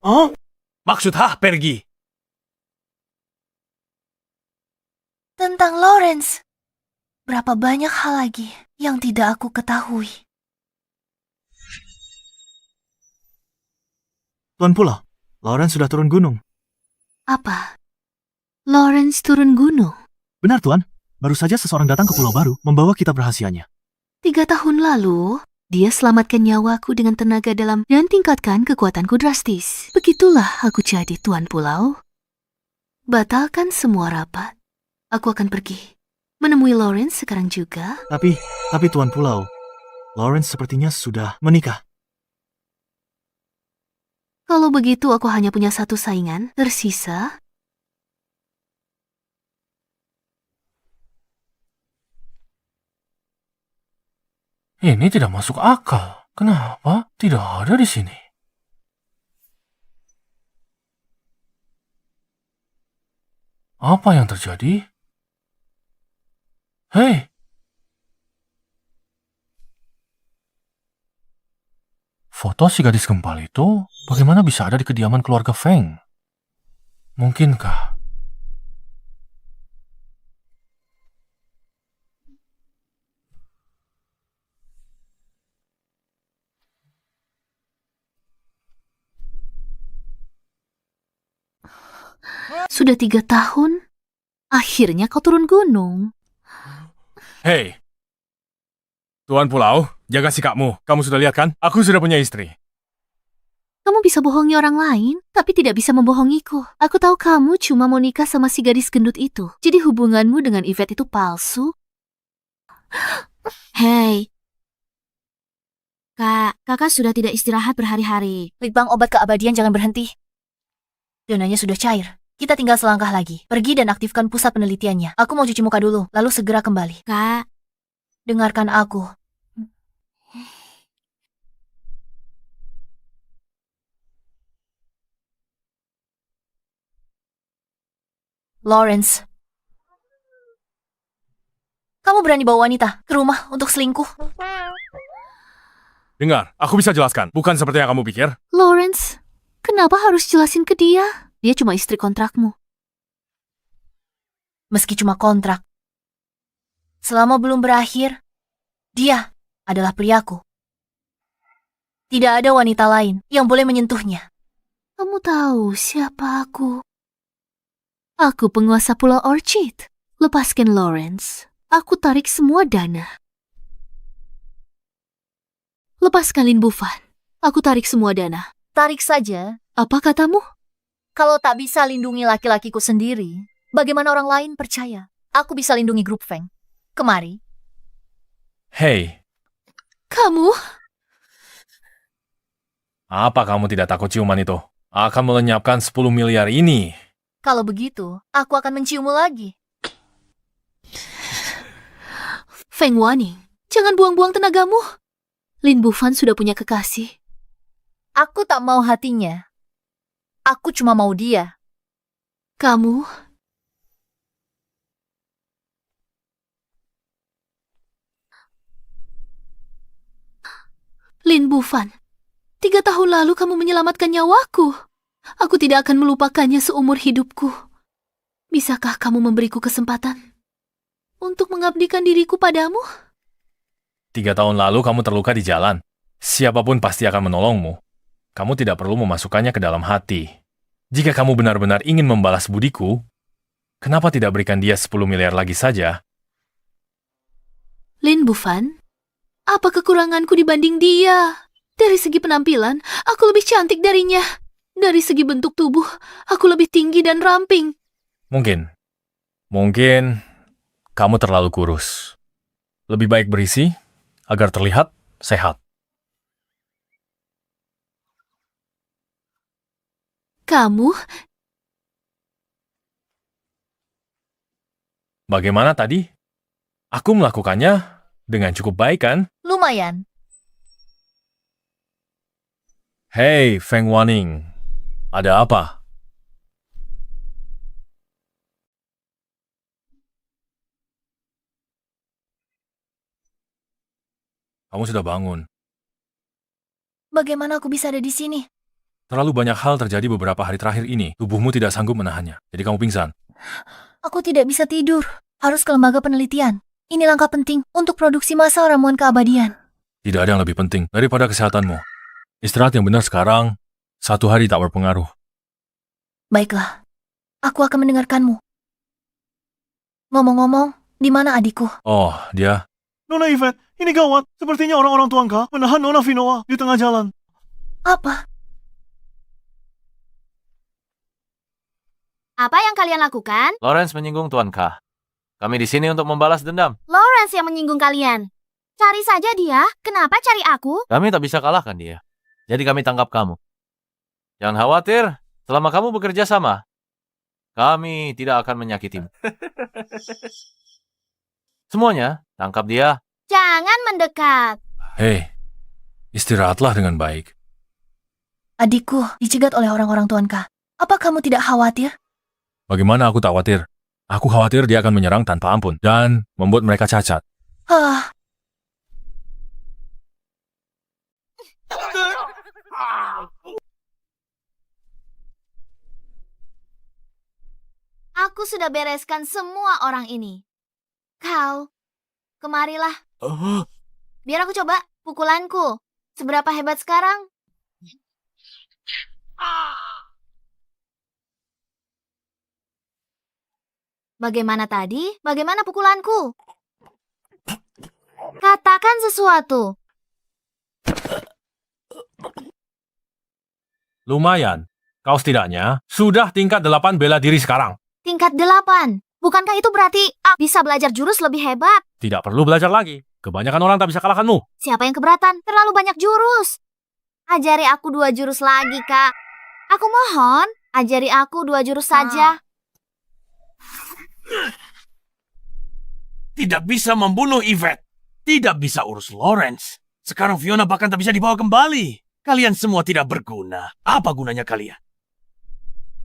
Oh? Maksud pergi. Tentang Lawrence. berapa banyak hal lagi yang tidak aku ketahui. Tuan Pulau, Lawrence sudah turun gunung. Apa? Lawrence turun gunung? Benar, Tuan. Baru saja seseorang datang ke pulau baru membawa kitab rahasianya. 3 tahun lalu, dia selamatkan nyawaku dengan tenaga dalam dan tingkatkan kekuatanku drastis. Begitulah aku jadi tuan pulau. Batalkan semua rapat. Aku akan pergi. Menemui Lawrence sekarang juga. Tapi Tuan Pulau, Lawrence sepertinya sudah menikah. Kalau begitu aku hanya punya 1 saingan tersisa. Ini tidak masuk akal. Kenapa tidak ada di sini? Apa yang terjadi? Hei! Foto si gadis gempal itu bagaimana bisa ada di kediaman keluarga Feng? Mungkinkah? Sudah 3 tahun? Akhirnya kau turun gunung. Hei! Tuan Pulau, jaga sikapmu. Kamu sudah lihat kan? Aku sudah punya istri. Kamu bisa bohongi orang lain, tapi tidak bisa membohongiku. Aku tahu kamu cuma mau nikah sama si gadis gendut itu. Jadi hubunganmu dengan Yvette itu palsu. Hei. Kak, kakak sudah tidak istirahat berhari-hari. Litbang obat keabadian jangan berhenti. Donanya sudah cair. Kita tinggal selangkah lagi. Pergi dan aktifkan pusat penelitiannya. Aku mau cuci muka dulu, lalu segera kembali. Kak, Dengarkan aku. Lawrence. Kamu berani bawa wanita ke rumah untuk selingkuh? Dengar, aku bisa jelaskan. Bukan seperti yang kamu pikir. Lawrence, kenapa harus jelasin ke dia? Dia cuma istri kontrakmu. Meski cuma kontrak. Selama belum berakhir, dia adalah priaku. Tidak ada wanita lain yang boleh menyentuhnya. Kamu tahu siapa aku? Aku penguasa Pulau Orchid. Lepaskan Lawrence. Aku tarik semua dana. Lepaskan Lin Bufan. Aku tarik semua dana. Tarik saja. Apa katamu? Kalau tak bisa lindungi laki-lakiku sendiri, bagaimana orang lain percaya? Aku bisa lindungi grup Feng. Kemari. Hei, Kamu? apa kamu tidak takut ciuman itu? Akan melenyapkan 10 miliar ini. Kalau begitu, aku akan menciummu lagi. Feng Waning, jangan buang-buang tenagamu. Lin Bufan sudah punya kekasih. Aku tak mau hatinya. Aku cuma mau dia. Kamu? Lin Bufan, 3 tahun lalu kamu menyelamatkan nyawaku. Aku tidak akan melupakannya seumur hidupku. Bisakah kamu memberiku kesempatan untuk mengabdikan diriku padamu? 3 tahun lalu kamu terluka di jalan. Siapapun pasti akan menolongmu. Kamu tidak perlu memasukkannya ke dalam hati. Jika kamu benar-benar ingin membalas budiku, kenapa tidak berikan dia 10 miliar lagi saja? Lin Bufan, apa kekuranganku dibanding dia? Dari segi penampilan, aku lebih cantik darinya. Dari segi bentuk tubuh, aku lebih tinggi dan ramping. Mungkin kamu terlalu kurus. Lebih baik berisi agar terlihat sehat. Kamu? Bagaimana tadi? Aku melakukannya dengan cukup baik kan? Lumayan. Hei, Feng Waning. Ada apa? Kamu sudah bangun. Bagaimana aku bisa ada di sini? Terlalu banyak hal terjadi beberapa hari terakhir ini. Tubuhmu tidak sanggup menahannya. Jadi kamu pingsan. Aku tidak bisa tidur. Harus ke lembaga penelitian. Ini langkah penting untuk produksi massal ramuan keabadian. Tidak ada yang lebih penting daripada kesehatanmu. Istirahat yang benar sekarang, 1 hari tak berpengaruh. Baiklah, aku akan mendengarkanmu. Ngomong-ngomong, di mana adikku? Oh, dia... Nona Yvette, ini gawat. Sepertinya orang-orang Tuanka menahan Nona Vinoa di tengah jalan. Apa? Apa yang kalian lakukan? Lawrence menyinggung Tuan K. Kami di sini untuk membalas dendam. Lawrence yang menyinggung kalian. Cari saja dia. Kenapa cari aku? Kami tak bisa kalahkan dia. Jadi kami tangkap kamu. Jangan khawatir, selama kamu bekerja sama, kami tidak akan menyakitimu. Semuanya, tangkap dia. Jangan mendekat. Hei, istirahatlah dengan baik. Adikku dicegat oleh orang-orang Tuanka. Apa kamu tidak khawatir? Bagaimana aku tak khawatir? Aku khawatir dia akan menyerang tanpa ampun dan membuat mereka cacat. Hah, Aku sudah bereskan semua orang ini. Kau, kemarilah. Biar aku coba pukulanku. Seberapa hebat sekarang? Bagaimana tadi? Bagaimana pukulanku? Katakan sesuatu. Lumayan. Kau setidaknya sudah tingkat 8 bela diri sekarang. Tingkat 8. Bukankah itu berarti bisa belajar jurus lebih hebat? Tidak perlu belajar lagi. Kebanyakan orang tak bisa kalahkanmu. Siapa yang keberatan? Terlalu banyak jurus. Ajari aku 2 jurus lagi, Kak. Aku mohon, ajari aku 2 jurus saja. Tidak bisa membunuh Yvette. Tidak bisa urus Lawrence. Sekarang Fiona bahkan tak bisa dibawa kembali. Kalian semua tidak berguna. Apa gunanya kalian?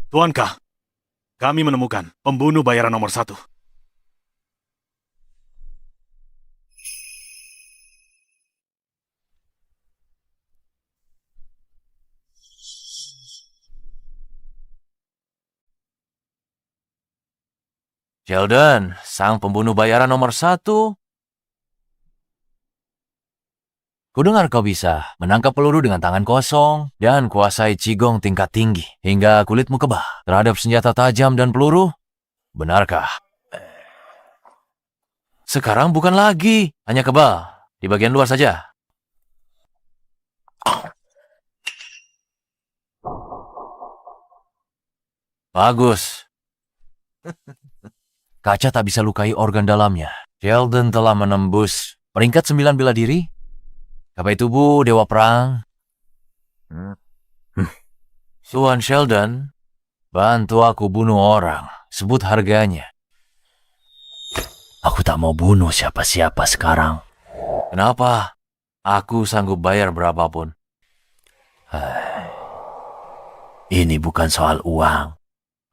Tuanka, kami menemukan pembunuh bayaran nomor 1. Sheldon, sang pembunuh bayaran nomor 1. Kudengar kau bisa menangkap peluru dengan tangan kosong dan kuasai Qigong tingkat tinggi hingga kulitmu kebal terhadap senjata tajam dan peluru. Benarkah? Sekarang bukan lagi, hanya kebal di bagian luar saja. Bagus. Kaca tak bisa lukai organ dalamnya. Sheldon telah menembus peringkat 9 bela diri. Kapai tubuh Dewa Perang. Tuan Sheldon, bantu aku bunuh orang. Sebut harganya. Aku tak mau bunuh siapa-siapa sekarang. Kenapa? Aku sanggup bayar berapapun. Ini bukan soal uang.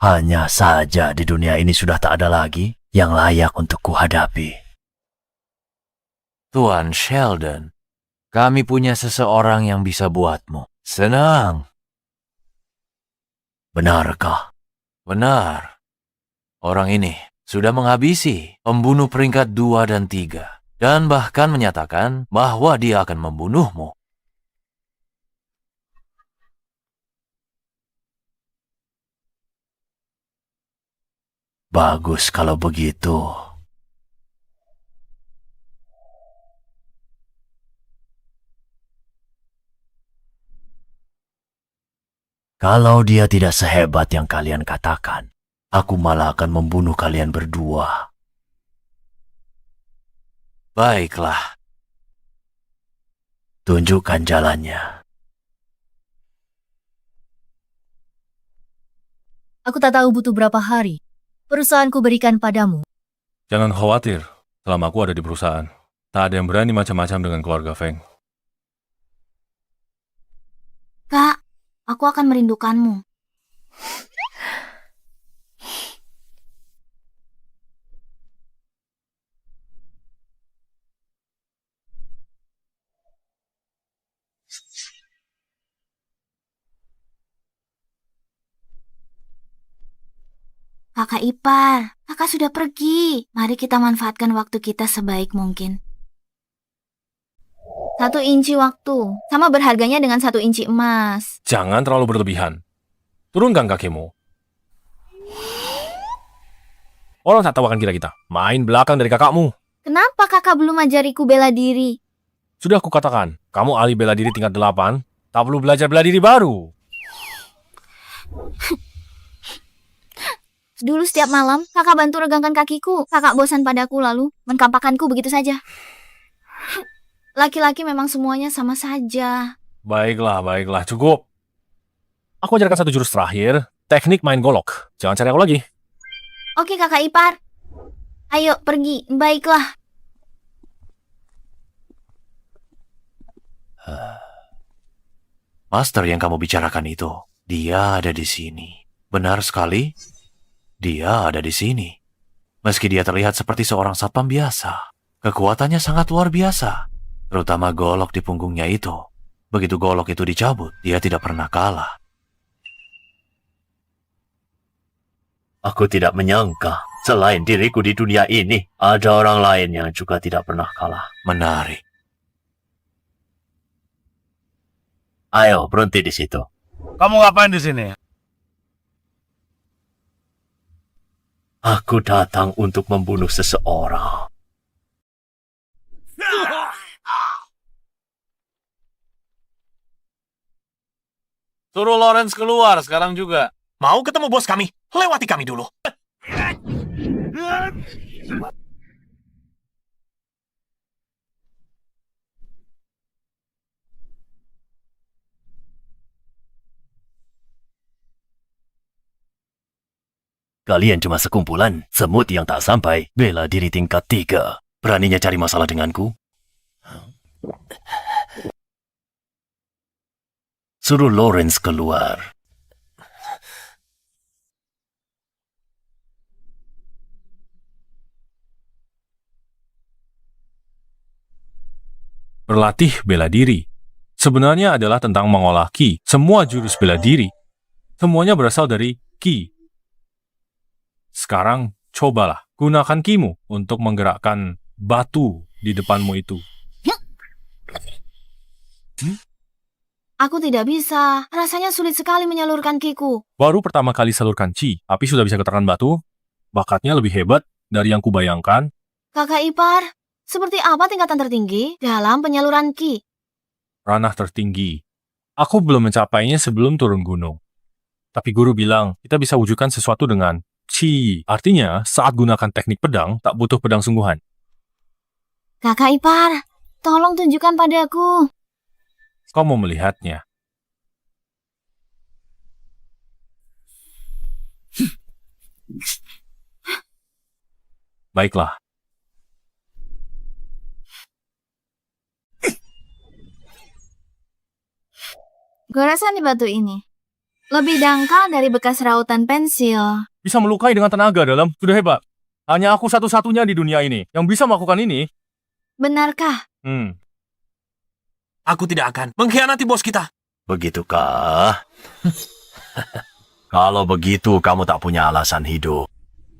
Hanya saja di dunia ini sudah tak ada lagi yang layak untuk kuhadapi. Tuan Sheldon, kami punya seseorang yang bisa buatmu senang. Benarkah? Benar. Orang ini sudah menghabisi pembunuh peringkat 2 dan 3. Dan bahkan menyatakan bahwa dia akan membunuhmu. Bagus kalau begitu. Kalau dia tidak sehebat yang kalian katakan, aku malah akan membunuh kalian berdua. Baiklah. Tunjukkan jalannya. aku tak tahu butuh berapa hari. Perusahaanku berikan padamu. Jangan khawatir, selama aku ada di perusahaan. Tak ada yang berani macam-macam dengan keluarga Feng. Kak, aku akan merindukanmu. Kakak ipar, kakak sudah pergi. Mari kita manfaatkan waktu kita sebaik mungkin. 1 inci waktu, sama berharganya dengan 1 inci emas. Jangan terlalu berlebihan. Turunkan kakimu. Orang tak tahu akan kita. Main belakang dari kakakmu. Kenapa kakak belum ajariku bela diri? Sudah aku katakan, kamu ahli bela diri tingkat 8, tak perlu belajar bela diri baru. Dulu setiap malam, kakak bantu regangkan kakiku. Kakak bosan padaku lalu menkampakkanku begitu saja. Laki-laki memang semuanya sama saja. Baiklah, cukup. Aku ajarkan 1 jurus terakhir, teknik main golok. Jangan cari aku lagi. Oke kakak ipar. Ayo pergi, baiklah. Master yang kamu bicarakan itu, dia ada di sini. Benar sekali, dia ada di sini. Meski dia terlihat seperti seorang satpam biasa, kekuatannya sangat luar biasa. Terutama golok di punggungnya itu. Begitu golok itu dicabut, dia tidak pernah kalah. Aku tidak menyangka, selain diriku di dunia ini, ada orang lain yang juga tidak pernah kalah. Menarik. Ayo, berhenti di situ. Kamu ngapain di sini? Aku datang untuk membunuh seseorang. Suruh Lawrence keluar sekarang juga. Mau ketemu bos kami? Lewati kami dulu. Kalian cuma sekumpulan semut yang tak sampai bela diri tingkat 3. Beraninya cari masalah denganku? Suruh Lawrence keluar. Berlatih bela diri. Sebenarnya adalah tentang mengolah ki. Semua jurus bela diri, semuanya berasal dari ki. Sekarang, cobalah. Gunakan kimu untuk menggerakkan batu di depanmu itu. Aku tidak bisa. Rasanya sulit sekali menyalurkan kiku. Baru pertama kali salurkan chi, tapi sudah bisa getaran batu. Bakatnya lebih hebat dari yang kubayangkan. Kakak ipar, seperti apa tingkatan tertinggi dalam penyaluran ki? Ranah tertinggi. Aku belum mencapainya sebelum turun gunung. Tapi guru bilang, kita bisa wujudkan sesuatu dengan chi. Artinya, saat gunakan teknik pedang, tak butuh pedang sungguhan. Kakak ipar, tolong tunjukkan padaku. Kau mau melihatnya. Baiklah. Goresan di batu ini lebih dangkal dari bekas rautan pensil. Bisa melukai dengan tenaga dalam, sudah hebat. Hanya aku satu-satunya di dunia ini yang bisa melakukan ini. Benarkah? Aku tidak akan mengkhianati bos kita. Begitukah? Kalau begitu, kamu tak punya alasan hidup.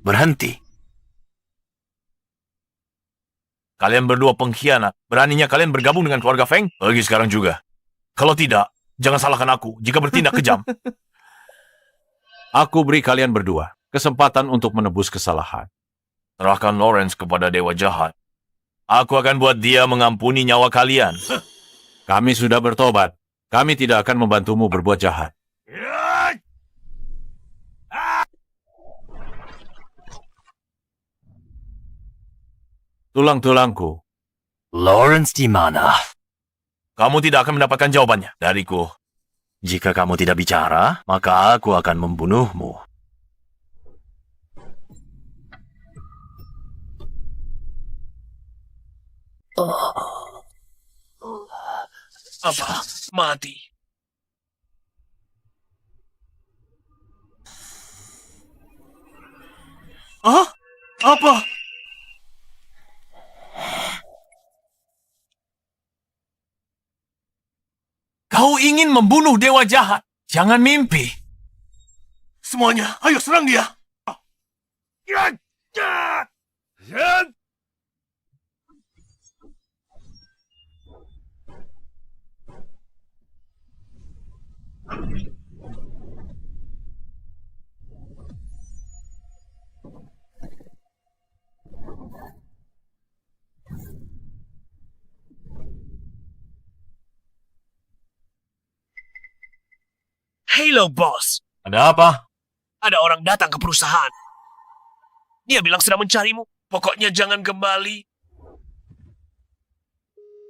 Berhenti. Kalian berdua pengkhianat. Beraninya kalian bergabung dengan keluarga Feng? Pergi sekarang juga. Kalau tidak, jangan salahkan aku jika bertindak kejam. Aku beri kalian berdua kesempatan untuk menebus kesalahan. Serahkan Lawrence kepada Dewa Jahat. Aku akan buat dia mengampuni nyawa kalian. Kami sudah bertobat. Kami tidak akan membantumu berbuat jahat. Tulang-tulangku. Lawrence di mana? Kamu tidak akan mendapatkan jawabannya dariku. Jika kamu tidak bicara, maka aku akan membunuhmu. Apa? Mati. Hah? Apa? Kau ingin membunuh Dewa Jahat? Jangan mimpi. Semuanya, ayo serang dia. Halo, bos. Ada apa? Ada orang datang ke perusahaan. Dia bilang sedang mencarimu. Pokoknya jangan kembali.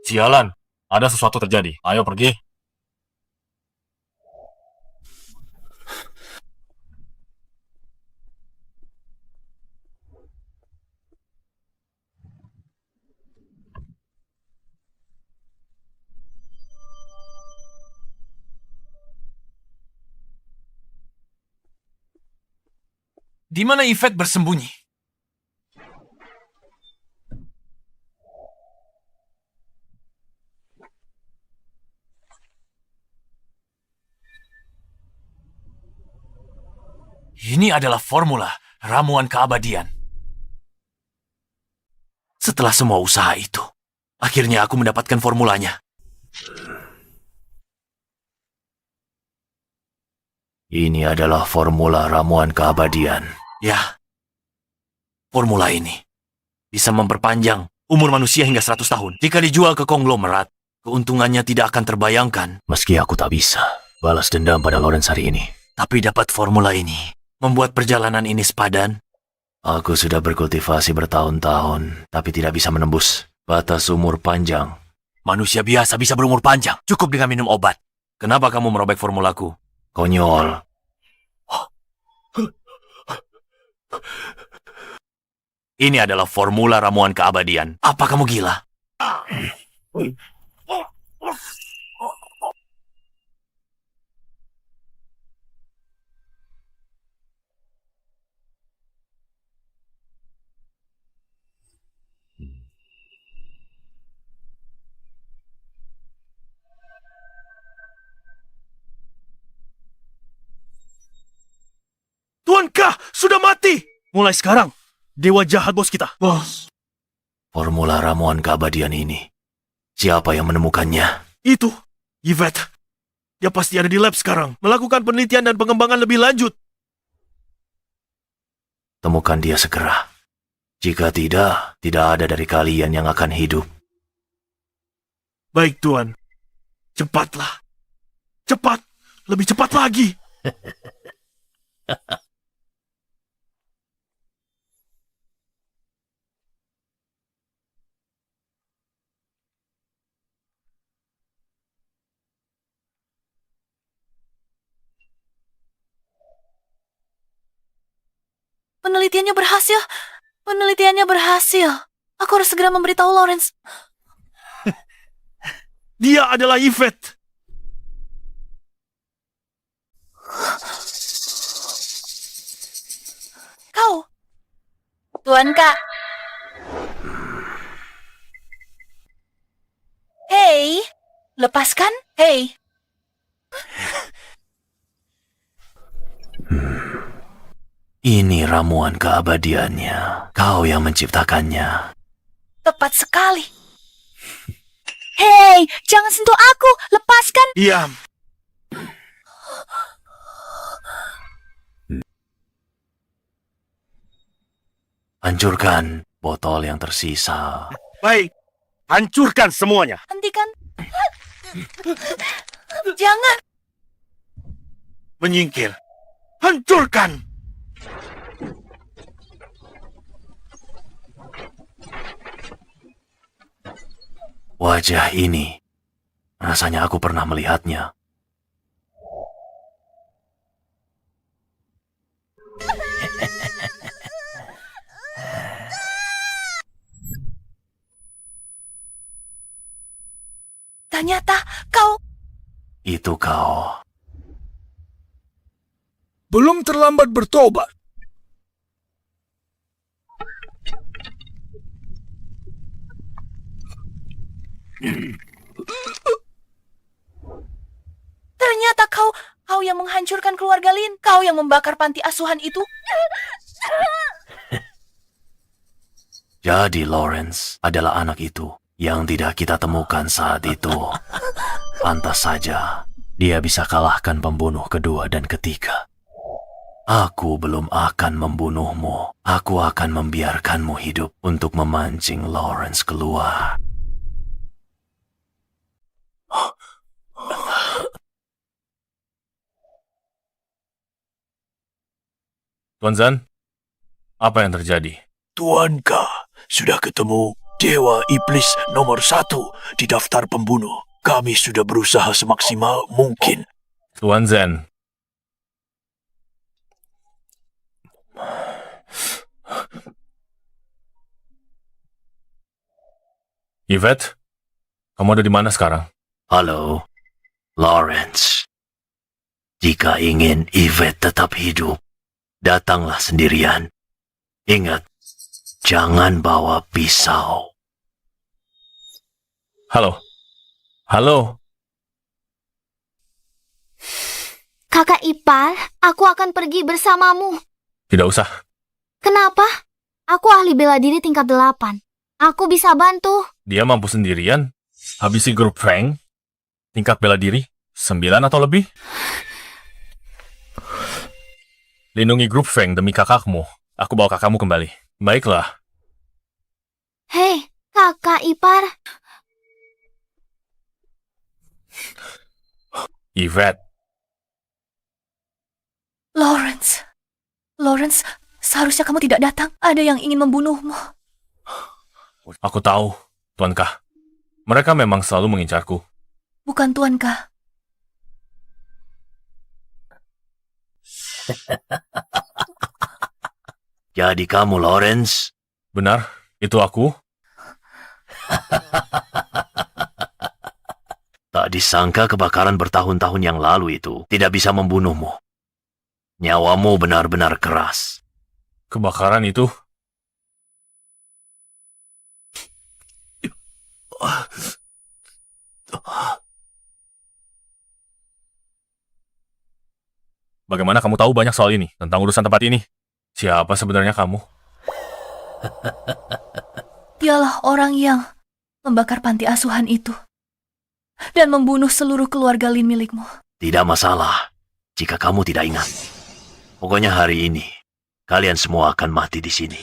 Sialan, ada sesuatu terjadi. Ayo pergi. Di mana Yvette bersembunyi? Ini adalah formula ramuan keabadian. Setelah semua usaha itu, akhirnya aku mendapatkan formulanya. Ini adalah formula ramuan keabadian. Ya, formula ini bisa memperpanjang umur manusia hingga 100 tahun. Jika dijual ke konglomerat, keuntungannya tidak akan terbayangkan. Meski aku tak bisa balas dendam pada Lawrence hari ini. Tapi dapat formula ini membuat perjalanan ini sepadan. Aku sudah berkultivasi bertahun-tahun, tapi tidak bisa menembus batas umur panjang. Manusia biasa bisa berumur panjang, cukup dengan minum obat. Kenapa kamu merobek formulaku? Konyol. Ini adalah formula ramuan keabadian. Apa kamu gila? Tuankah sudah mati? Mulai sekarang, dewa jahat bos kita. Bos. Formula ramuan keabadian ini. Siapa yang menemukannya? Itu, Yvette. Dia pasti ada di lab sekarang, melakukan penelitian dan pengembangan lebih lanjut. Temukan dia segera. Jika tidak, tidak ada dari kalian yang akan hidup. Baik, Tuan. Cepatlah. Cepat. Lebih cepat lagi. Penelitiannya berhasil. Penelitiannya berhasil. Aku harus segera memberitahu Lawrence. Dia adalah Yvette. Kau. Tuan Kak. Hei, lepaskan. Hei. Ini ramuan keabadiannya. Kau yang menciptakannya. Tepat sekali. Hei, jangan sentuh aku. Lepaskan. Diam. Hancurkan botol yang tersisa. Baik, hancurkan semuanya. Hentikan. Jangan. Menyingkir. Hancurkan. Wajah ini, rasanya aku pernah melihatnya. Ternyata kau... Itu kau. Belum terlambat bertobat. Ternyata kau yang menghancurkan keluarga Lin. Kau yang membakar panti asuhan itu. Jadi Lawrence adalah anak itu yang tidak kita temukan saat itu. Pantas saja dia bisa kalahkan pembunuh kedua dan ketiga. Aku belum akan membunuhmu. Aku akan membiarkanmu hidup untuk memancing Lawrence keluar. Tuan Zan, apa yang terjadi? Tuanka, sudah ketemu Dewa Iblis nomor 1 di daftar pembunuh. Kami sudah berusaha semaksimal mungkin. Tuan Zan. Yvette, kamu ada di mana sekarang? Halo, Lawrence. Jika ingin Yvette tetap hidup, datanglah sendirian. Ingat, jangan bawa pisau. Halo? Halo? Kakak ipar, aku akan pergi bersamamu. Tidak usah. Kenapa? Aku ahli bela diri tingkat 8. Aku bisa bantu. Dia mampu sendirian. Habisi grup Fang. Tingkat bela diri 9 atau lebih. Lindungi grup Fang demi kakakmu. Aku bawa kakakmu kembali. Baiklah. Hei, kakak ipar. Yvette. Lawrence. Lawrence, seharusnya kamu tidak datang. Ada yang ingin membunuhmu. Aku tahu, Tuankah. Mereka memang selalu mengincarku. Bukan Tuankah. Jadi kamu, Lawrence? Benar, itu aku. Tak disangka kebakaran bertahun-tahun yang lalu itu tidak bisa membunuhmu. Nyawamu benar-benar keras. Kebakaran itu? Bagaimana kamu tahu banyak soal ini, tentang urusan tempat ini? Siapa sebenarnya kamu? Dialah orang yang membakar panti asuhan itu. Dan membunuh seluruh keluarga Lin milikmu. Tidak masalah jika kamu tidak ingat. Pokoknya hari ini, kalian semua akan mati di sini.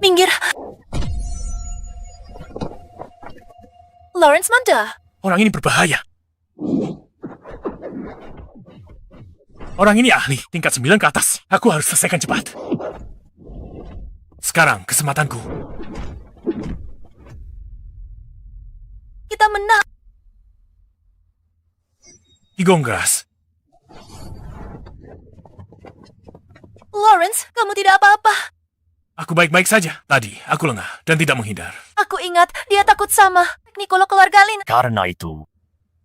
Minggir. Lawrence Manda. Orang ini berbahaya. Orang ini ahli, tingkat 9 ke atas. Aku harus selesaikan cepat. Sekarang, kesempatanku. Kita menang. Igongras. Lawrence, kamu tidak apa-apa. Aku baik-baik saja. Tadi, aku lengah dan tidak menghindar. Aku ingat dia takut sama Nicolo keluarga Lin. Karena itu,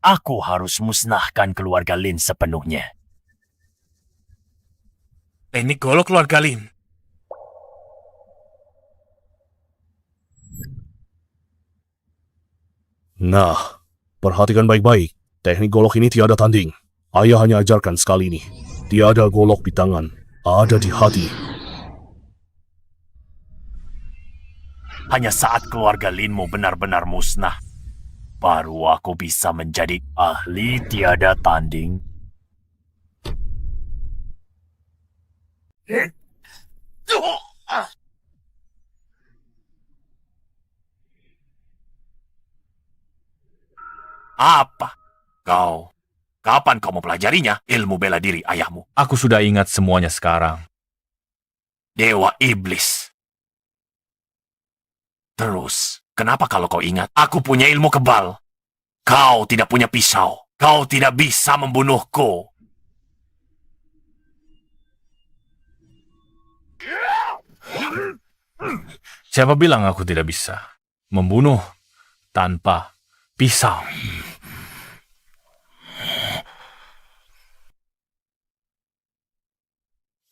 aku harus musnahkan keluarga Lin sepenuhnya. Teknik golok keluarga Lin. Nah, perhatikan baik-baik. Teknik golok ini tiada tanding. Ayah hanya ajarkan sekali ini. Tiada golok di tangan, ada di hati. Hanya saat keluarga Linmu benar-benar musnah, baru aku bisa menjadi ahli tiada tanding. Apa? Kau? Kapan kau mempelajarinya? Ilmu bela diri ayahmu. Aku sudah ingat semuanya sekarang. Dewa Iblis. Terus, kenapa kalau kau ingat? Aku punya ilmu kebal. Kau tidak punya pisau. Kau tidak bisa membunuhku. Siapa bilang aku tidak bisa membunuh tanpa pisau?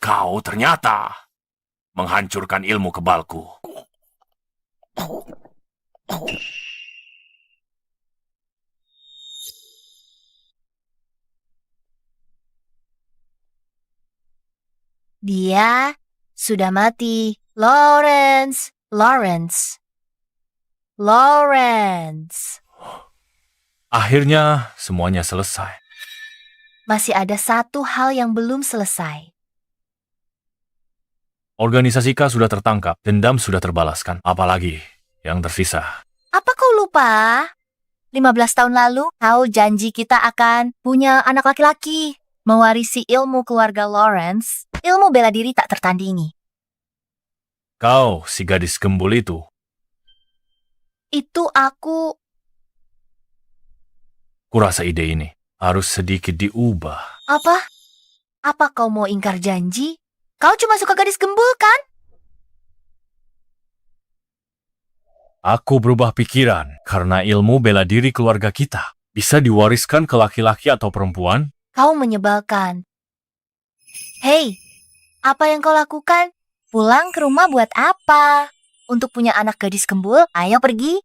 Kau ternyata menghancurkan ilmu kebalku. Dia sudah mati. Lawrence. Lawrence. Lawrence. Akhirnya semuanya selesai. Masih ada satu hal yang belum selesai. Organisasi K sudah tertangkap, dendam sudah terbalaskan. Apalagi yang tersisa. Apa kau lupa? 15 tahun lalu, kau janji kita akan punya anak laki-laki. Mewarisi ilmu keluarga Lawrence, ilmu bela diri tak tertandingi. Kau, si gadis gembul itu, Itu aku... kurasa ide ini harus sedikit diubah. Apa? Apa kau mau ingkar janji? Kau cuma suka gadis gembul, kan? Aku berubah pikiran karena ilmu bela diri keluarga kita bisa diwariskan ke laki-laki atau perempuan. Kau menyebalkan. Hei, apa yang kau lakukan? Pulang ke rumah buat apa? Untuk punya anak gadis gembul? Ayo pergi.